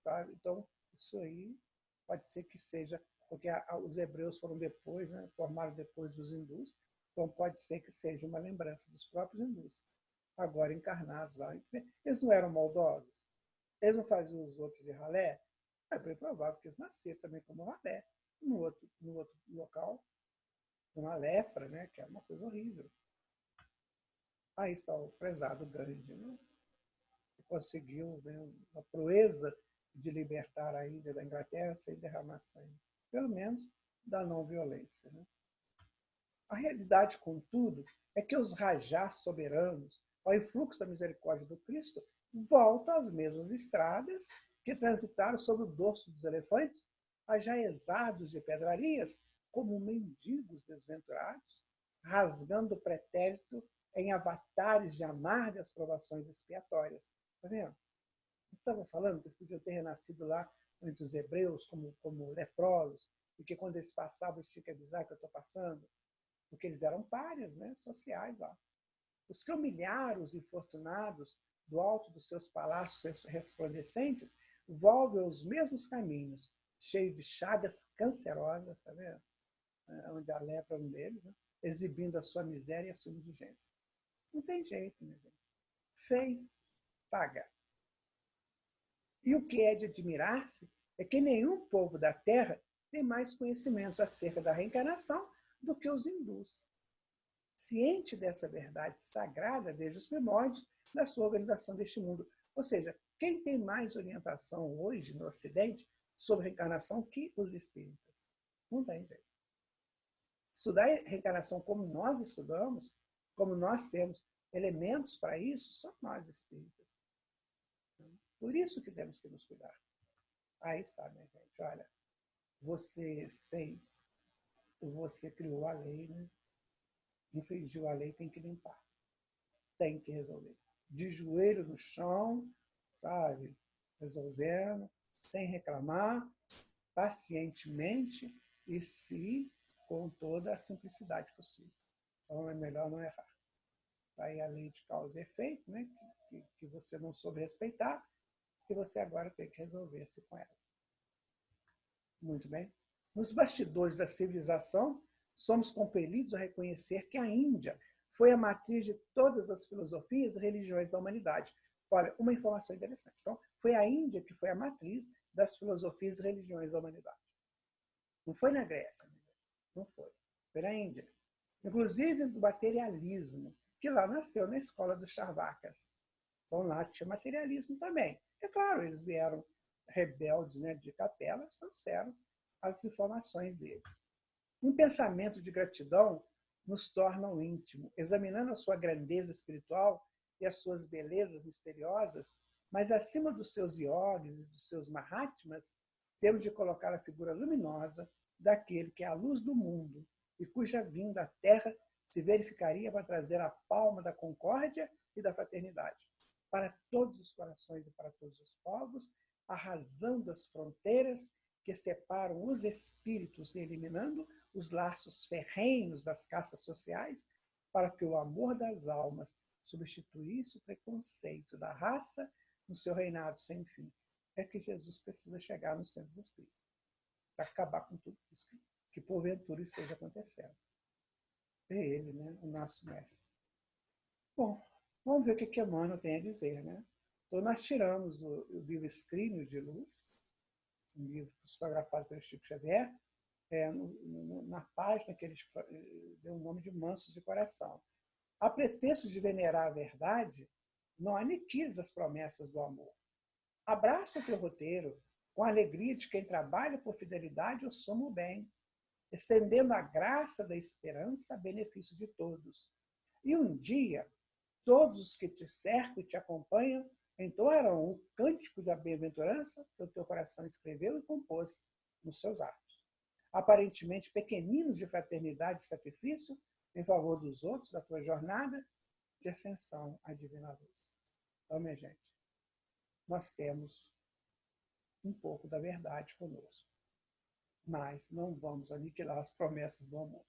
Tá? Então, isso aí pode ser que seja, porque os hebreus foram depois, né? Formaram depois dos hindus, Então, pode ser que seja uma lembrança dos próprios hindus, agora encarnados lá. Eles não eram maldosos? Eles não faziam os outros de ralé? É bem provável que eles nasceram também como ralé, no outro local, uma lepra, né, que é uma coisa horrível. Aí está o prezado Gandhi, né, que conseguiu, né, a proeza de libertar a Índia da Inglaterra sem derramar sangue, pelo menos da não violência. Né? A realidade, contudo, é que os rajás soberanos, ao influxo da misericórdia do Cristo, voltam às mesmas estradas que transitaram sobre o dorso dos elefantes, ajaezados de pedrarias, como mendigos desventurados, rasgando o pretérito em avatares de amargas provações expiatórias. Está vendo? Estava falando que eles podiam ter renascido lá entre os hebreus como leprosos, e que quando eles passavam, eles tinham que avisar que eu estou passando, porque eles eram párias, né, sociais lá. Os que humilharam os infortunados do alto dos seus palácios resplandecentes volvem aos mesmos caminhos, cheios de chagas cancerosas, tá vendo? Onde a lepra é um deles, né? Exibindo a sua miséria e a sua indigência. Não tem jeito, minha gente. Fez, paga. E o que é de admirar-se é que nenhum povo da Terra tem mais conhecimentos acerca da reencarnação do que os hindus. Ciente dessa verdade sagrada desde os primórdios da sua organização deste mundo. Ou seja, quem tem mais orientação hoje no Ocidente sobre reencarnação que os espíritas? Não tem jeito. Estudar reencarnação como nós estudamos, como nós temos elementos para isso, só nós espíritas. Por isso que temos que nos cuidar. Aí está, minha gente. Olha, você fez, você criou a lei, né? Infringiu a lei, tem que limpar. Tem que resolver. De joelho no chão, sabe? Resolvendo, sem reclamar, pacientemente e com toda a simplicidade possível. Então é melhor não errar. Aí a lei de causa e efeito, né? que você não soube respeitar, que você agora tem que resolver-se com ela. Muito bem. Nos bastidores da civilização, somos compelidos a reconhecer que a Índia foi a matriz de todas as filosofias e religiões da humanidade. Olha, uma informação interessante. Então, foi a Índia que foi a matriz das filosofias e religiões da humanidade. Não foi na Grécia, não foi. Foi na Índia. Inclusive do materialismo, que lá nasceu na escola dos Charvakas. Então, lá tinha materialismo também. É claro, eles vieram rebeldes, né, de capelas, trouxeram as informações deles. Um pensamento de gratidão nos torna o íntimo, examinando a sua grandeza espiritual e as suas belezas misteriosas, mas acima dos seus iogues e dos seus mahatmas, temos de colocar a figura luminosa daquele que é a luz do mundo e cuja vinda à Terra se verificaria para trazer a palma da concórdia e da fraternidade para todos os corações e para todos os povos, arrasando as fronteiras que separam os espíritos e eliminando os laços ferrenhos das castas sociais, para que o amor das almas substituísse o preconceito da raça no seu reinado sem fim. É que Jesus precisa chegar nos centros espíritas, para acabar com tudo isso que porventura esteja acontecendo. É ele, né, o nosso mestre. Bom, vamos ver o que Emmanuel tem a dizer, né? Então, nós tiramos o livro Escrínio de Luz, um livro psicografado pelo Chico Xavier, na página que ele deu o nome de Mansos de Coração. A pretexto de venerar a verdade, não aniquiles as promessas do amor. Abraça o teu roteiro com a alegria de quem trabalha por fidelidade ou soma o bem, estendendo a graça da esperança a benefício de todos. E um dia, todos os que te cercam e te acompanham entoarão o cântico da bem-aventurança que o teu coração escreveu e compôs nos seus atos. Aparentemente pequeninos de fraternidade e sacrifício em favor dos outros da tua jornada de ascensão à divina luz. Então, minha gente, nós temos um pouco da verdade conosco, mas não vamos aniquilar as promessas do amor.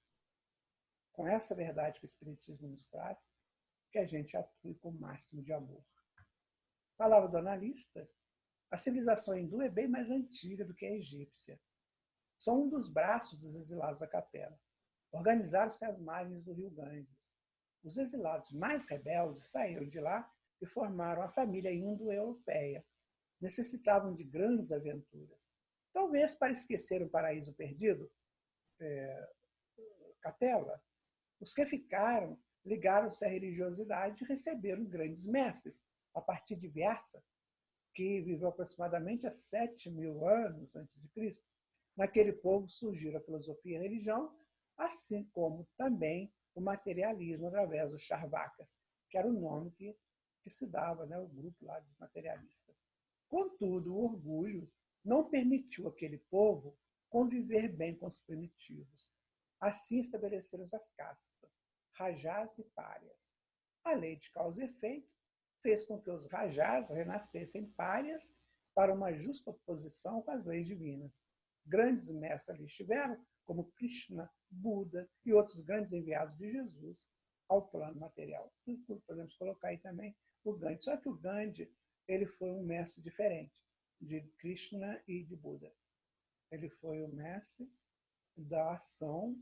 Com essa verdade que o Espiritismo nos traz, que a gente atue com o máximo de amor. Palavra do analista, a civilização hindu é bem mais antiga do que a egípcia. São um dos braços dos exilados da capela. organizaram-se às margens do rio Ganges. Os exilados mais rebeldes saíram de lá e formaram a família indo-europeia. Necessitavam de grandes aventuras. Talvez para esquecer o paraíso perdido, Capela, os que ficaram ligaram-se à religiosidade e receberam grandes mestres, a partir de Vyasa, que viveu aproximadamente há 7.000 anos antes de Cristo. Naquele povo surgiram a filosofia e a religião, assim como também o materialismo através dos Charvakas, que era o nome que se dava, né, o grupo lá dos materialistas. Contudo, o orgulho não permitiu àquele povo conviver bem com os primitivos. Assim estabeleceram as castas, rajás e párias. A lei de causa e efeito fez com que os rajás renascessem párias para uma justa oposição com as leis divinas. Grandes mestres ali estiveram, como Krishna, Buda e outros grandes enviados de Jesus ao plano material. Podemos colocar aí também o Gandhi. Só que o Gandhi ele foi um mestre diferente de Krishna e de Buda. Ele foi o mestre da ação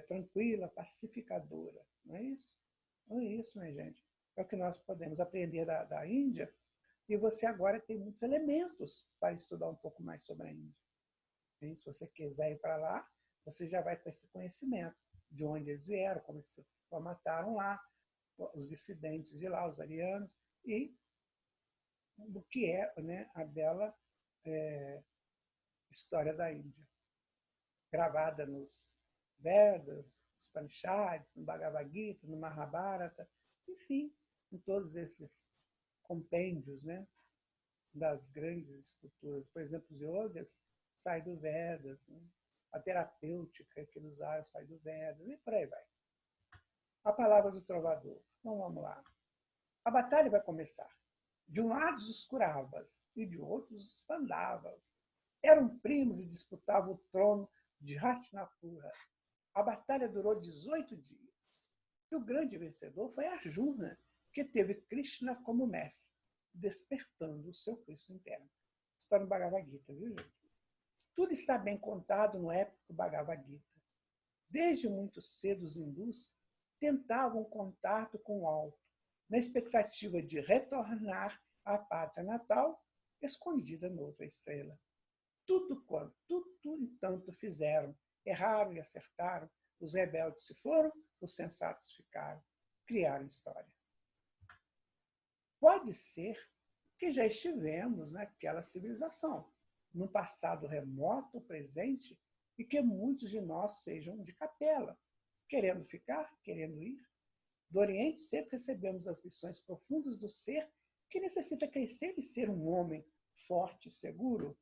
tranquila, pacificadora. Não é isso? Não é isso, minha gente. É o que nós podemos aprender da Índia, e você agora tem muitos elementos para estudar um pouco mais sobre a Índia. E se você quiser ir para lá, você já vai ter esse conhecimento de onde eles vieram, como eles se formataram lá, os dissidentes de lá, os arianos, e do que é, né, a bela história da Índia, gravada nos Vedas, nos Upanishads, no Bhagavad Gita, no Mahabharata, enfim, em todos esses compêndios, né, das grandes estruturas. Por exemplo, os yogas saem do Vedas, né? A terapêutica que eles usam sai do Vedas, e por aí vai. A palavra do trovador. Então vamos lá. A batalha vai começar. De um lado os Kuravas e de outros os Pandavas. Eram primos e disputavam o trono de Hastinapura. A batalha durou 18 dias. E o grande vencedor foi Arjuna, que teve Krishna como mestre, despertando o seu Cristo interno. História do Bhagavad Gita, viu, gente? Tudo está bem contado no épico Bhagavad Gita. Desde muito cedo, os hindus tentavam contato com o alto, na expectativa de retornar à pátria natal, escondida noutra estrela. Tudo e tanto fizeram, erraram e acertaram, os rebeldes se foram, os sensatos ficaram, criaram história. Pode ser que já estivemos naquela civilização, num passado remoto ou presente, e que muitos de nós sejam de Capela, querendo ficar, querendo ir. Do Oriente sempre recebemos as lições profundas do ser que necessita crescer e ser um homem forte e seguro.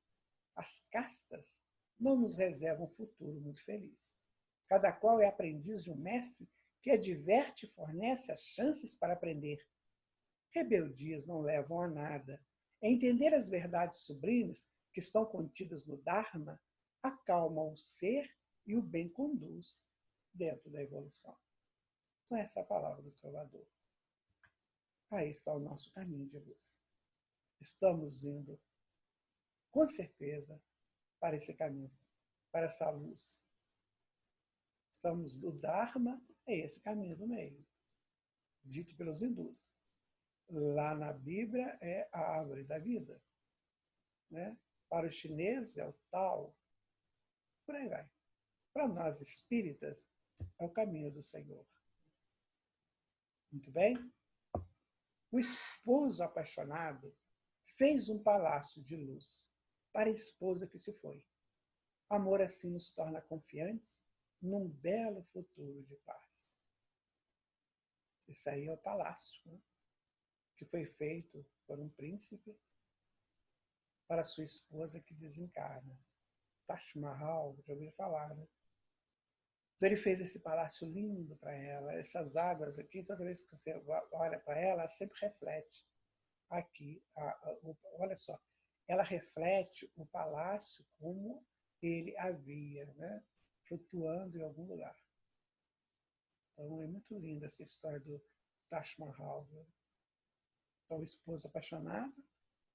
As castas não nos reservam um futuro muito feliz. Cada qual é aprendiz de um mestre que adverte e fornece as chances para aprender. Rebeldias não levam a nada. Entender as verdades sublimes que estão contidas no Dharma acalma o ser e o bem conduz dentro da evolução. Então, essa é a palavra do trovador. Aí está o nosso caminho de luz. Estamos indo, com certeza, para esse caminho, para essa luz. Estamos do Dharma, é esse caminho do meio, dito pelos hindus. Lá na Bíblia é a árvore da vida. Né? Para os chineses é o Tao. Por aí vai. Para nós espíritas, é o caminho do Senhor. Muito bem? O esposo apaixonado fez um palácio de luz para a esposa que se foi. Amor assim nos torna confiantes num belo futuro de paz. Isso aí é o palácio, né? Que foi feito por um príncipe para sua esposa que desencarna. Taj Mahal, já ouviu falar, né? Então ele fez esse palácio lindo para ela. Essas águas aqui, toda vez que você olha para ela, ela sempre reflete aqui. Olha só, ela reflete o palácio como ele havia, né? Flutuando em algum lugar. Então é muito linda essa história do Taj Mahal. Né? Então o esposo apaixonado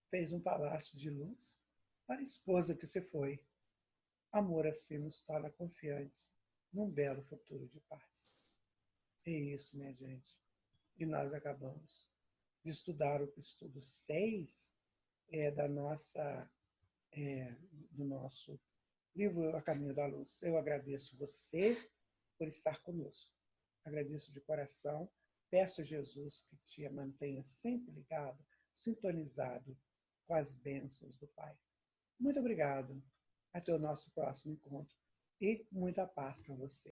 fez um palácio de luz para a esposa que se foi. Amor assim nos torna confiantes num belo futuro de paz. É isso, minha gente. E nós acabamos de estudar o estudo 6 do nosso livro A Caminho da Luz. Eu agradeço você por estar conosco. Agradeço de coração. Peço a Jesus que te mantenha sempre ligado, sintonizado com as bênçãos do Pai. Muito obrigado. Até o nosso próximo encontro. E muita paz para você.